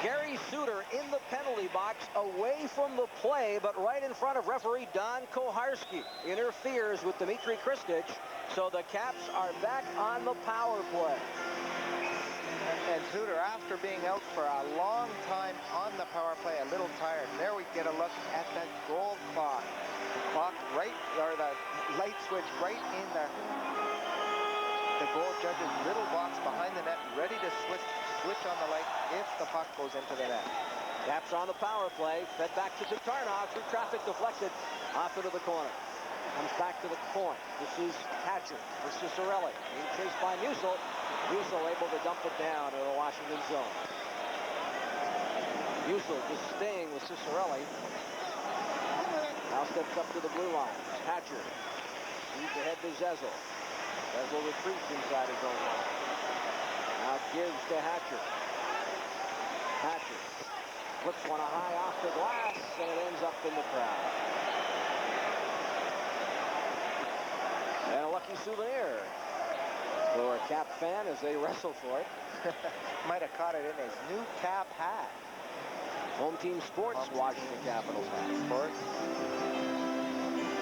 Gary Suter in the penalty box, away from the play, but right in front of referee Don Koharski. Interferes with Dmitry Kristich, so the Caps are back on the power play. And Suter, after being out for a long time on the power play, a little tired. There we get a look at that goal clock. The clock right, or the light switch right in the goal judge's little box behind the net, ready to switch on the light if the puck goes into the net. Caps on the power play, fed back to Tatarnov through traffic deflected off into the corner. Comes back to the point. This is Hatcher for Cicerelli. Being chased by Musil. Musil able to dump it down to the Washington zone. Musil just staying with Cicerelli. Now steps up to the blue line. Hatcher feeds ahead to Zezel. Zezel retreats inside his own line. Now gives to Hatcher. Hatcher flips one high off the glass, and it ends up in the crowd. And a lucky souvenir for a Cap fan as they wrestle for it. Might have caught it in his new Cap hat. Home Team Sports Washington Capitals hat. Sports.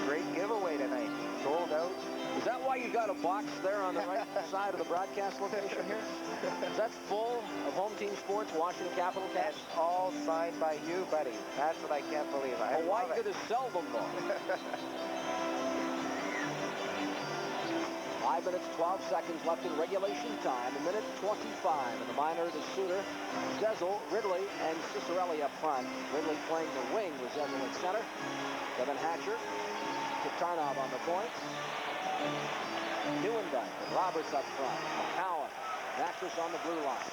Great giveaway tonight. Sold out. Is that why you got a box there on the right side of the broadcast location here? Is that full of Home Team Sports Washington Capitals hats? And all signed by you, buddy. That's what I can't believe. I well, why could you sell them though? 5 minutes, 12 seconds left in regulation time. A minute 25 in the minor to Suter, Zezel, Ridley, and Cicerelli up front. Ridley playing the wing with Zezel at center. Kevin Hatcher, Tatarnov on the point. Neuendijk and Roberts up front. McCowan, Natras on the blue line.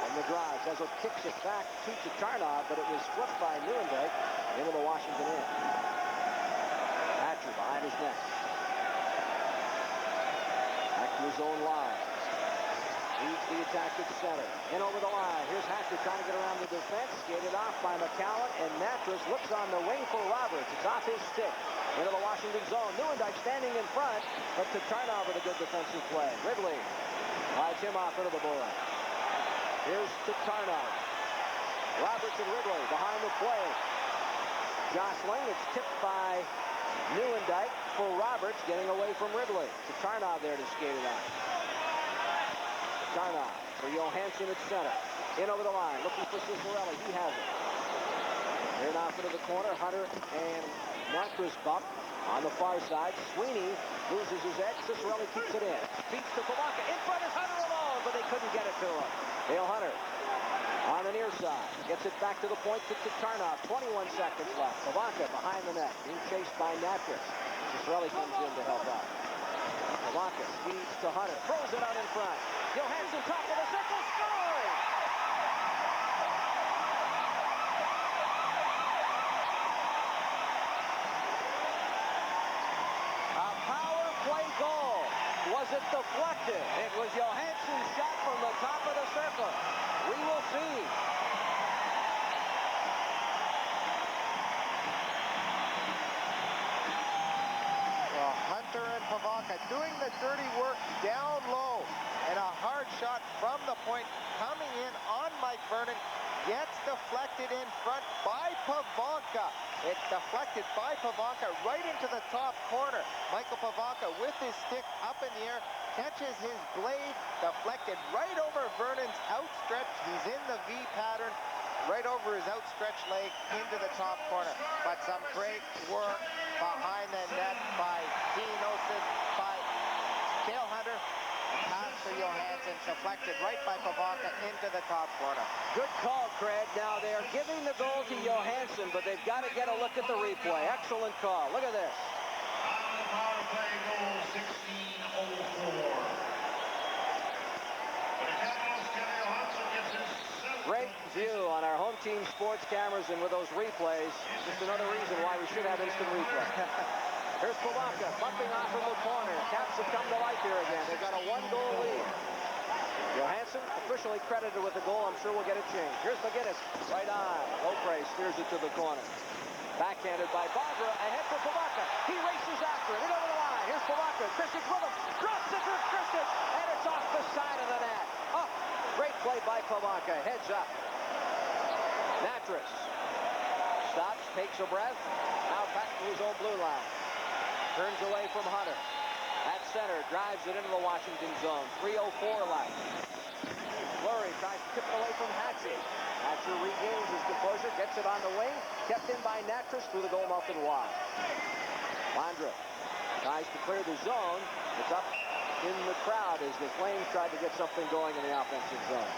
On the drive, Zezel kicks it back to Tatarnov, but it was flipped by Neuendijk into the Washington end. Hatcher behind his net. Back to his own line. Leads the attack at center. In over the line. Here's Hatcher trying to get around the defense. Skated off by McCowan, and Natras looks on the wing for Roberts. It's off his stick. Into the Washington zone. Neuendijk standing in front, but Tatarnov with a good defensive play. Ridley hides him off into the board. Here's Tatarnov. Roberts and Ridley behind the play. Jostling. It's tipped by Newendike for Roberts, getting away from Ridley. Tatarnov there to skate it on. Tatarnov for Johansson at center. In over the line, looking for Cicerelli. He has it. Here now into the corner. Hunter and Natras bump on the far side. Sweeney loses his edge. Cicerelli keeps it in. Beats to Pavonka. In front is Hunter alone, but they couldn't get it to him. Dale Hunter on the near side. Gets it back to the point to Tatarnov. 21 seconds left. Pavonka behind the net. Being chased by Natras. Cicerelli comes in to help out. Pavonka feeds to Hunter. Throws it out in front. Johansson top of the circle. Scoring! A power play goal. Was it deflected? It was Johansson's shot from the top of the circle. We will see. Well, Hunter and Pavonka doing the dirty work down low. And a hard shot from the point coming in on Mike Vernon. Gets deflected in front by Pavonka. It's deflected by Pavonka right into the top corner. Michael Pavonka with his stick up in the air. Catches his blade. Deflected right over Vernon's outstretched. He's in the V pattern. Right over his outstretched leg into the top corner. But some great work behind the net by Kenosis, by Dale Hunter. Pass for Johansson, deflected right by Pavonka into the top corner. Good call, Craig. Now they're giving the goal to Johansson, but they've got to get a look at the replay. Excellent call. Look at this. On the power play goal, 16:04. The Capitals, Kenny Johansson gets his Great view on our home team sports cameras, and with those replays, just another reason why we should have instant replay. Here's Pavonka bumping off from the corner. Caps have come to life here again. They've got a one-goal lead. Johansson officially credited with the goal. I'm sure we'll get it changed. Here's McGinnis. Right on. Oprey steers it to the corner. Backhanded by Barbara. Ahead for Pavonka. He races after it. In over the line. Here's Pavonka. Kristich with him. Drops it for Kristich. And it's off the side of the net. Oh, great play by Pavonka. Heads up. Natras stops, takes a breath. Now back to his own blue line. Turns away from Hunter. At center, drives it into the Washington zone. 3:04 left. Fleury tries to tip it away from Hatcher. Hatcher regains his composure, gets it on the wing. Kept in by Natras through the goal mouth and wide. Landra tries to clear the zone. It's up in the crowd as the Flames tried to get something going in the offensive zone.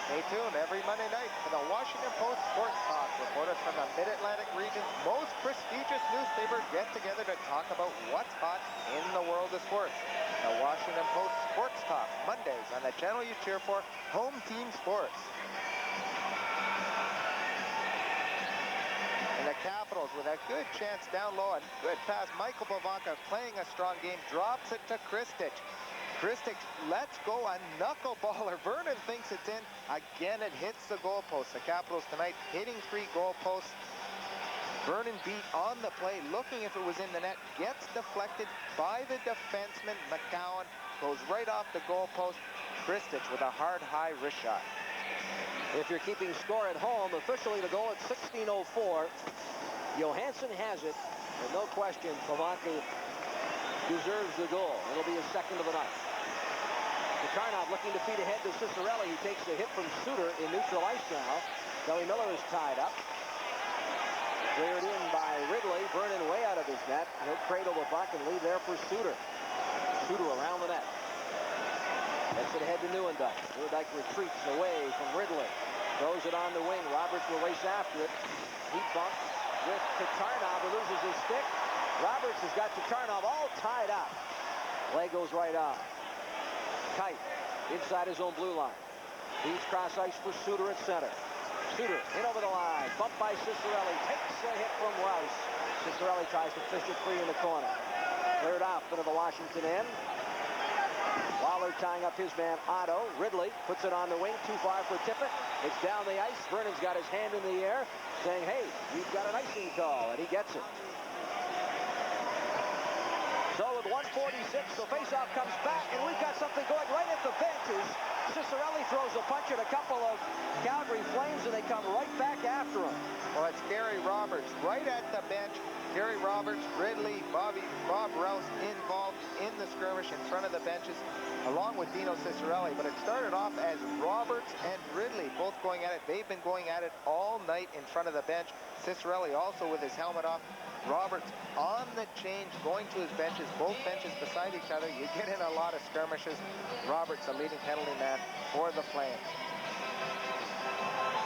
Stay tuned every Monday night for the Washington Post Sports Talk. Reporters from the Mid-Atlantic region's most prestigious newspaper get together to talk about what's hot in the world of sports. The Washington Post Sports Talk, Mondays on the channel you cheer for, Home Team Sports. And the Capitals with a good chance down low. A good pass. Michael Pavonka playing a strong game. Drops it to Kristich. Kristich lets go a knuckleballer. Vernon thinks it's in. Again, it hits the goalpost. The Capitals tonight hitting 3 goalposts. Vernon beat on the play, looking if it was in the net. Gets deflected by the defenseman, McCowan. Goes right off the goalpost. Kristich with a hard, high wrist shot. If you're keeping score at home, officially the goal at 16:04. Johansson has it, and no question, Pavonka deserves the goal. It'll be his second of the night. Tatarnov looking to feed ahead to Cicerelli. He takes the hit from Suter in neutral ice now. Kelly Miller is tied up. Cleared in by Ridley. Vernon way out of his net. He'll cradle the puck and leave there for Suter. Suter around the net. Gets it ahead to Newendike. Newendike retreats away from Ridley. Throws it on the wing. Roberts will race after it. He bumps with Tatarnov, who loses his stick. Roberts has got Tatarnov all tied up. Leg goes right on. Kite inside his own blue line. Feeds cross ice for Suter at center. Suter in over the line. Bumped by Cicerelli. Takes a hit from Rouse. Cicerelli tries to fish it free in the corner. Cleared off into the Washington end. Waller tying up his man Otto. Ridley puts it on the wing. Too far for Tippett. It's down the ice. Vernon's got his hand in the air saying, hey, you've got an icing call. And he gets it. So with 1:46, the faceoff comes back, and we've got something going right at the benches. Cicerelli throws a punch at a couple of Calgary Flames, and they come right back after him. Well, it's Gary Roberts right at the bench. Gary Roberts, Ridley, Bob Rouse involved in the skirmish in front of the benches, along with Dino Cicerelli. But it started off as Roberts and Ridley both going at it. They've been going at it all night in front of the bench. Cicerelli also with his helmet off. Roberts on the change, going to his benches, both benches beside each other. You get in a lot of skirmishes. Roberts, a leading penalty man for the Flames.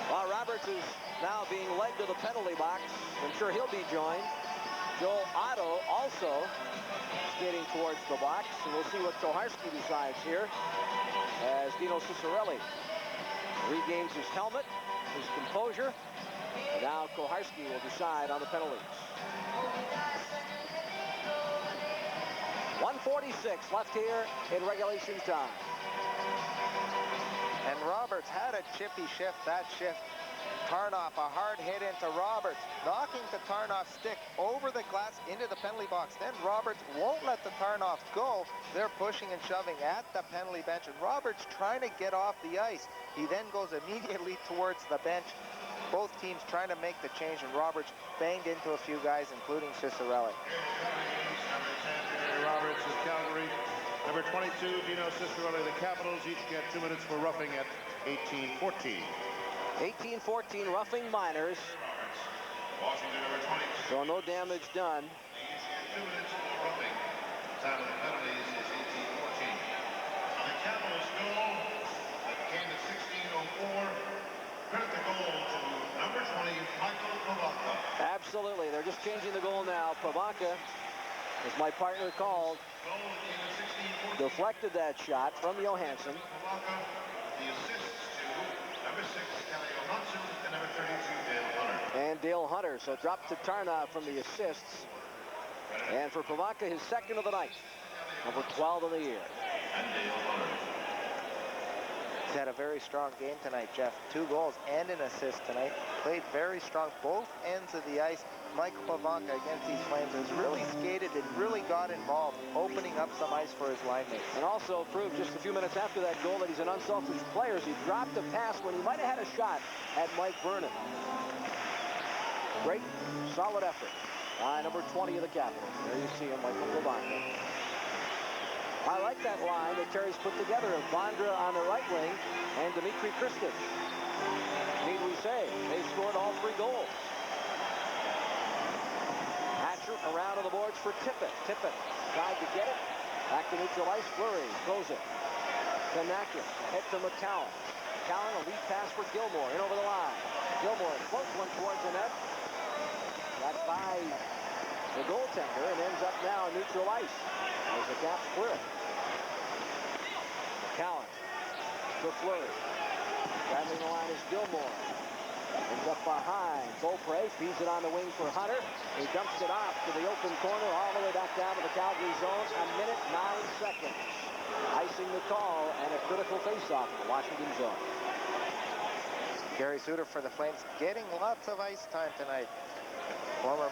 Well, Roberts is now being led to the penalty box. I'm sure he'll be joined. Joel Otto also skating towards the box, and we'll see what Koharski decides here as Dino Cicerelli regains his helmet, his composure. And now Koharski will decide on the penalties. 1:46 left here in regulation time. And Roberts had a chippy shift, that shift. Tarnoff, a hard hit into Roberts, knocking the Tarnoff stick over the glass into the penalty box. Then Roberts won't let the Tarnoffs go. They're pushing and shoving at the penalty bench, and Roberts trying to get off the ice. He then goes immediately towards the bench. Both teams trying to make the change, and Roberts banged into a few guys, including Cicerelli. Roberts of Calgary. Number 22, Dino Cicerelli. The Capitals each get 2 minutes for roughing at 18-14. 18-14, roughing minors. Washington, number 20. So no damage done. 2 minutes for roughing. Time of the penalties is 18-14. The Capitals go on. It came at 16:04. Credit the goal to number 20, Michael Pavaka. Absolutely. They're just changing the goal now. Pavaka, as my partner called, deflected that shot from Johansson. Pavaka, the assists to number 6, Kelly O'Hunson, and number 32, Dale Hunter. And Dale Hunter. So dropped to Tarnoff from the assists. And for Pavaka, his second of the night. Number 12 of the year. And Dale Hunter. He's had a very strong game tonight, Jeff. 2 goals and an assist tonight. Played very strong both ends of the ice. Michael Pavaka against these Flames has really skated and really got involved, opening up some ice for his line mates. And also proved just a few minutes after that goal that he's an unselfish player. He dropped a pass when he might have had a shot at Mike Vernon. Great, solid effort by number 20 of the Capitals. There you see him, Michael Pavaka. I like that line that Terry's put together of Bondra on the right wing and Dmitry Kristich. Need we say, they scored all 3 goals. Hatcher around on the boards for Tippett. Tippett tried to get it. Back to neutral ice. Fleury throws it. Kanakis hit to McCowan. McCowan, a lead pass for Gilmore. In over the line. Gilmore floats one towards the net. Got by the goaltender and ends up now in neutral ice. There's a gap clear. McCowan to Fleury. Traveling the line is Gilmore. Ends up behind. Beaupre feeds it on the wing for Hunter. He dumps it off to the open corner all the way back down to the Calgary zone. 1 minute, 9 seconds. Icing the call and a critical faceoff in the Washington zone. Gary Suter for the Flames getting lots of ice time tonight. Former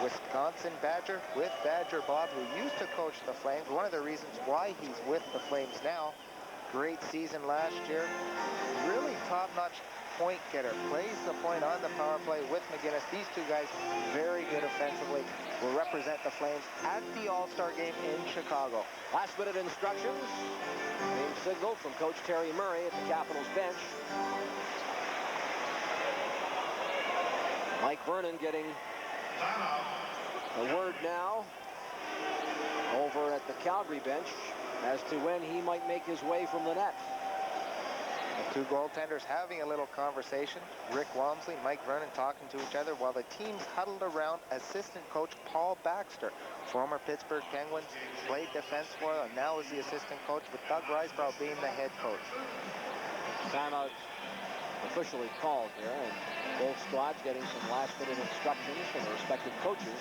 Wisconsin Badger with Badger Bob, who used to coach the Flames. One of the reasons why he's with the Flames now. Great season last year. Really top-notch point getter. Plays the point on the power play with McGinnis. These 2 guys very good offensively. Will represent the Flames at the All-Star game in Chicago. Last-minute instructions. Game signal from Coach Terry Murray at the Capitals bench. Mike Vernon getting a word now over at the Calgary bench as to when he might make his way from the net. The 2 goaltenders having a little conversation. Rick Walmsley, Mike Vernon talking to each other while the teams huddled around assistant coach Paul Baxter, former Pittsburgh Penguins, played defense for them, and now is the assistant coach, with Doug Risebrough being the head coach. Timeout officially called here, and both squads getting some last-minute instructions from their respective coaches.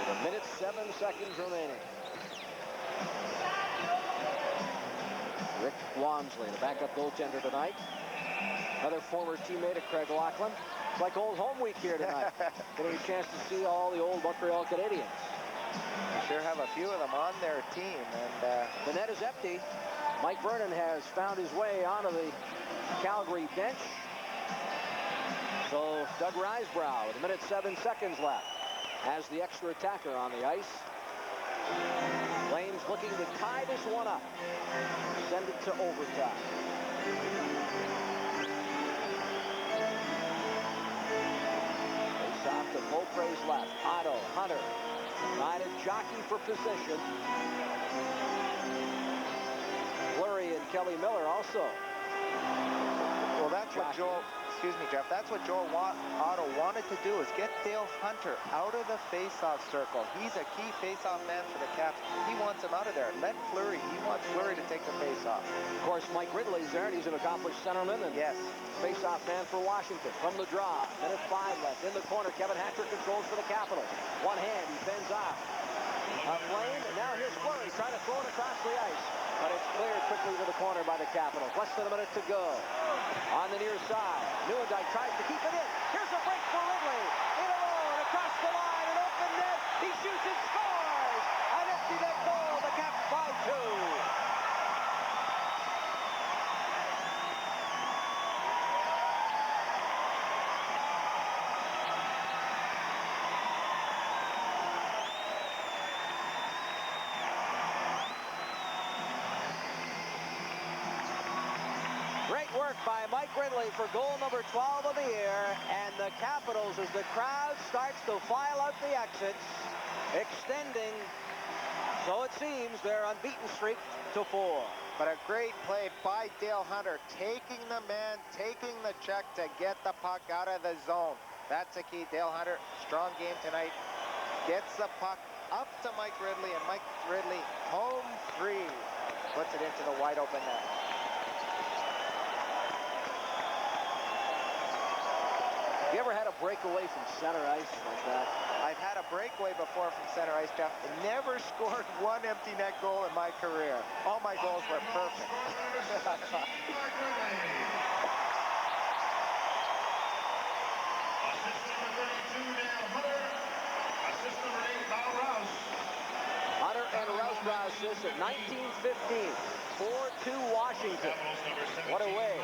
With 1 minute, 7 seconds remaining. Rick Walmsley, the backup goaltender tonight. Another former teammate of Craig Laughlin. It's like old home week here tonight. Getting a chance to see all the old Montreal Canadiens. They sure have a few of them on their team, and the net is empty. Mike Vernon has found his way onto the Calgary bench. So Doug Risebrough with 1:07 left has the extra attacker on the ice. Flames looking to tie this one up, send it to overtime. Face off to Beaupre's left. Otto, Hunter, trying to jockey for position. Fleury and Kelly Miller also. Well, that's what Joel, excuse me, Jeff, that's what Joel Otto wanted to do, is get Dale Hunter out of the face-off circle. He's a key face-off man for the Caps. He wants him out of there. Let Fleury, he wants Fleury to take the face-off. Of course, Mike Ridley's there, and he's an accomplished centerman. And yes. Face-off man for Washington. From the draw, 1:05 left. In the corner, Kevin Hatcher controls for the Capitals. One hand, he bends off. A Flame, and now here's Fleury trying to throw it across the ice. But it's cleared quickly to the corner by the Capitals. Less than a minute to go. On the near side, Nieuwendyk tries to keep it in. Here's a break for Ridley. In alone, across the line, an open net. He shoots and scores! An empty net goal. The Caps by 2. Work by Mike Ridley for goal number 12 of the year, and the Capitals, as the crowd starts to file out the exits, extending, so it seems, their unbeaten streak to 4. But a great play by Dale Hunter, taking the man, taking the check to get the puck out of the zone. That's the key. Dale Hunter, strong game tonight, gets the puck up to Mike Ridley, and Mike Ridley, home free, puts it into the wide open net. You ever had a breakaway from center ice like that? I've had a breakaway before from center ice, Jeff. I never scored one empty net goal in my career. All my goals were perfect. Assistant number 32, Dale Hunter. Assistant number 8, Kyle Rouse. Hunter and Rouse assists at 19:15. 4-2 Washington. What a way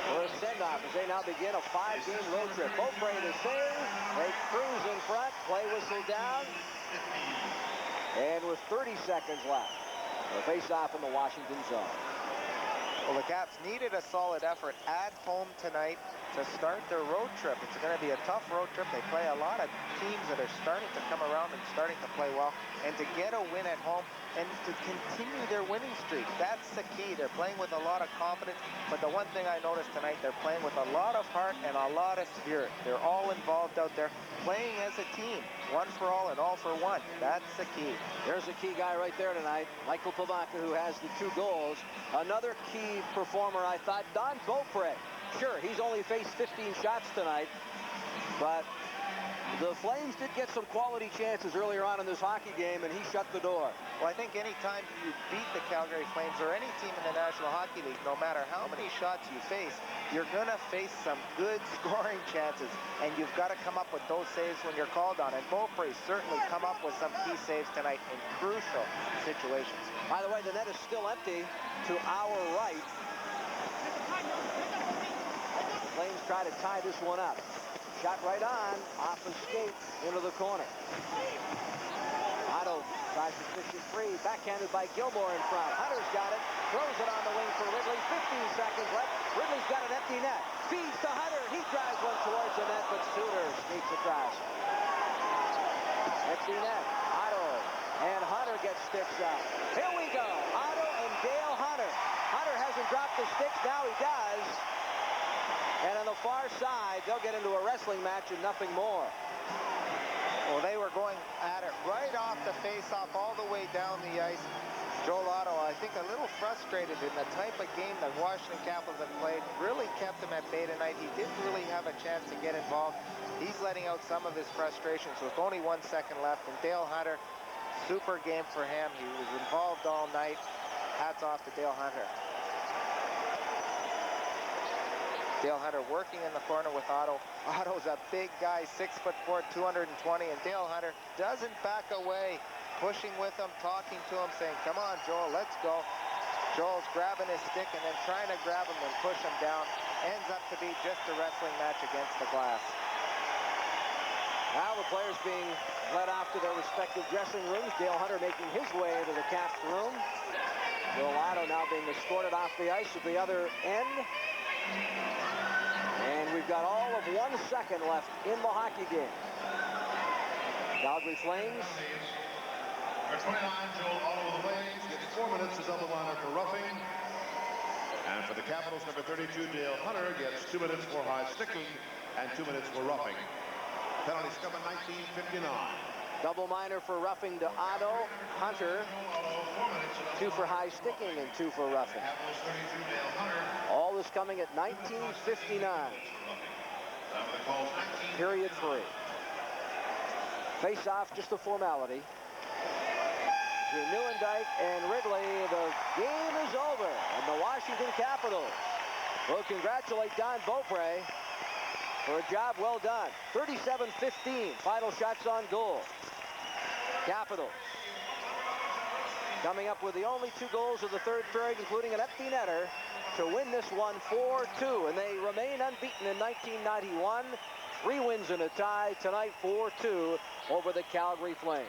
for a send-off as they now begin a 5-game road trip. Beaupre to save. They cruise in front. Play whistle down. And with 30 seconds left, the face-off in the Washington zone. Well, the Caps needed a solid effort at home tonight to start their road trip. It's going to be a tough road trip. They play a lot of teams that are starting to come around and starting to play well. And to get a win at home and to continue their winning streak, that's the key. They're playing with a lot of confidence. But the one thing I noticed tonight, they're playing with a lot of heart and a lot of spirit. They're all involved out there, playing as a team. One for all and all for one. That's the key. There's a key guy right there tonight, Michael Pivonka, who has the 2 goals. Another key performer, I thought, Don Beaupre. Sure, he's only faced 15 shots tonight, but the Flames did get some quality chances earlier on in this hockey game, and he shut the door. Well, I think anytime you beat the Calgary Flames or any team in the National Hockey League, no matter how many shots you face, you're going to face some good scoring chances, and you've got to come up with those saves when you're called on. And Beaupre certainly come up with some key saves tonight in crucial situations. By the way, the net is still empty to our right. Flames try to tie this one up. Shot right on, off a skate, into the corner. Otto tries to fish it free, backhanded by Gilmore in front. Hunter's got it, throws it on the wing for Ridley. 15 seconds left. Ridley's got an empty net. Feeds to Hunter. He drives one towards the net, but Suter sneaks across. Empty net. Otto and Hunter gets sticks up. Here we go. Otto and Dale Hunter. Hunter hasn't dropped the sticks. Now he does. And on the far side, they'll get into a wrestling match and nothing more. Well, they were going at it right off the face-off all the way down the ice. Joel Otto, I think, a little frustrated in the type of game that Washington Capitals have played. Really kept him at bay tonight. He didn't really have a chance to get involved. He's letting out some of his frustrations with only 1 second left. And Dale Hunter, super game for him. He was involved all night. Hats off to Dale Hunter. Dale Hunter working in the corner with Otto. Otto's a big guy, 6'4", 220, and Dale Hunter doesn't back away, pushing with him, talking to him, saying, come on, Joel, let's go. Joel's grabbing his stick and then trying to grab him and push him down. Ends up to be just a wrestling match against the glass. Now the players being led off to their respective dressing rooms. Dale Hunter making his way into the Caps room. Joel Otto now being escorted off the ice at the other end. And we've got all of 1 second left in the hockey game. Calgary Flames. Number 29, Joel Otto of the Flames, gets 4 minutes to double liner for roughing. And for the Capitals, number 32, Dale Hunter, gets 2 minutes for high sticking and 2 minutes for roughing. Penalties come in 19:59. Double minor for roughing to Otto. Hunter, 2 for high sticking and 2 for roughing. All this coming at 19:59. Period 3. Face off, just a formality. Through Neuendijk and Wrigley, the game is over. And the Washington Capitals will congratulate Don Beaupre for a job well done. 37-15, final shots on goal. Capitals coming up with the only 2 goals of the third period, including an empty netter, to win this one 4-2. And they remain unbeaten in 1991. 3 wins and a tie. Tonight 4-2 over the Calgary Flames.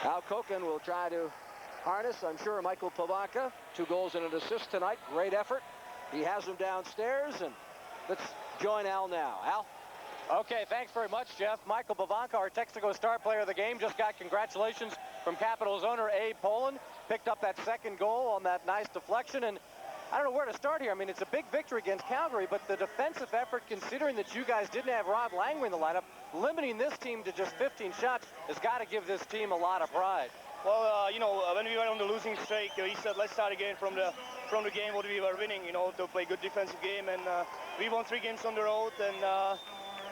Al Koken will try to harness, I'm sure, Michael Pavanka. 2 goals and an assist tonight. Great effort. He has him downstairs, and let's join Al now. Al? Okay, thanks very much, Jeff. Michael Pavanka, our Texaco star player of the game, just got congratulations from Capitals owner Abe Poland. Picked up that second goal on that nice deflection, and I don't know where to start here. I mean, it's a big victory against Calgary, but the defensive effort, considering that you guys didn't have Rod Langway in the lineup, limiting this team to just 15 shots has got to give this team a lot of pride. Well, you know, when we went on the losing streak, he said, let's start again from the game what we were winning, you know, to play good defensive game, and we won 3 games on the road, and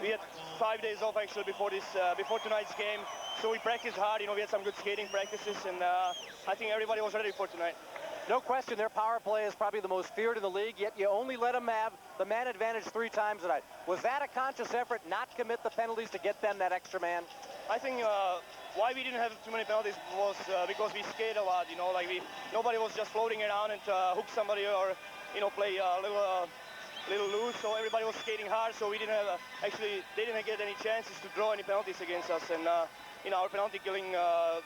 we had 5 days off actually before tonight's game, so we practiced hard. You know, we had some good skating practices, and I think everybody was ready for tonight. No question, their power play is probably the most feared in the league, yet you only let them have the man advantage 3 times tonight. Was that a conscious effort not commit the penalties to get them that extra man? I think why we didn't have too many penalties was because we skate a lot. You know, like nobody was just floating around and hook somebody or, you know, play a little loose. So everybody was skating hard. So we didn't have they didn't get any chances to draw any penalties against us. And you know, our penalty killing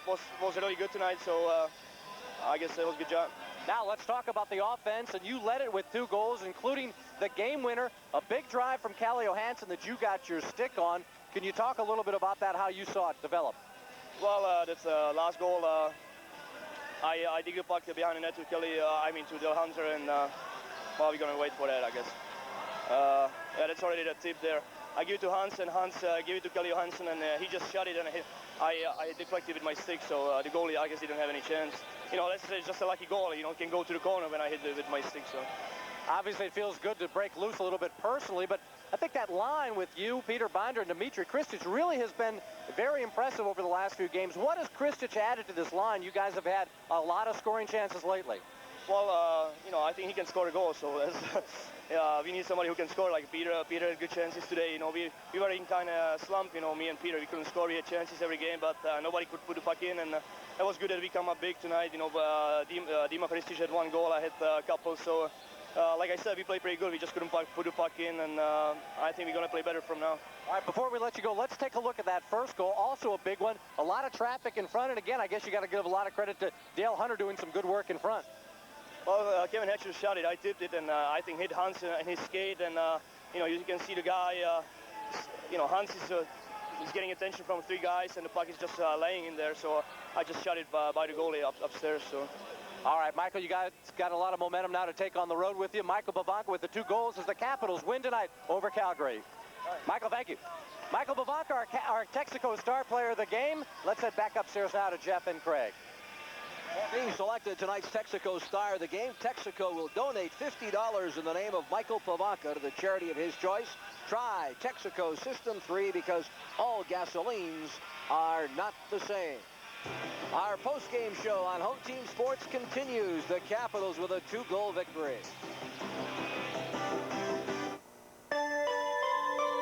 was really good tonight. So I guess it was a good job. Now let's talk about the offense, and you led it with 2 goals, including the game winner, a big drive from Calle Johansson that you got your stick on. Can you talk a little bit about that, how you saw it develop? Well, that's last goal. I dig the puck behind the net to Kelly, to Del Hunter, and well, we're going to wait for that, I guess. Yeah, that's already the tip there. I give it to Hans, and Hans gave it to Calle Johansson, and he just shot it, and I deflected with my stick, so the goalie, I guess, didn't have any chance. You know, that's just a lucky goal. You know, can go to the corner when I hit it with my stick, so. Obviously, it feels good to break loose a little bit personally, but I think that line with you, Peter Binder, and Dmitry Kristich really has been very impressive over the last few games. What has Kristich added to this line? You guys have had a lot of scoring chances lately. Well, you know, I think he can score a goal, so we need somebody who can score. Like Peter had good chances today. You know, we were in kind of slump, you know, me and Peter. We couldn't score. We had chances every game, but nobody could put the puck in, and it was good that we come up big tonight. You know, Dima Kristich had 1 goal. I had a couple, so like I said, we played pretty good. We just couldn't put the puck in, and I think we're going to play better from now. All right, before we let you go, let's take a look at that first goal. Also a big one. A lot of traffic in front, and again, I guess you got to give a lot of credit to Dale Hunter doing some good work in front. Well, Kevin Hatcher shot it. I tipped it, and I think hit Hans in his skate, and you know, you can see the guy. You know, Hans is getting attention from 3 guys, and the puck is just laying in there. So I just shot it by the goalie upstairs. So. All right, Michael, you got a lot of momentum now to take on the road with you. Michael Pavanka with the 2 goals as the Capitals win tonight over Calgary. Right. Michael, thank you. Michael Pavanka, our Texaco star player of the game. Let's head back upstairs now to Jeff and Craig. Being selected tonight's Texaco star of the game, Texaco will donate $50 in the name of Michael Pavanka to the charity of his choice. Try Texaco System 3 because all gasolines are not the same. Our post-game show on Home Team Sports continues. The Capitals with a 2-goal victory.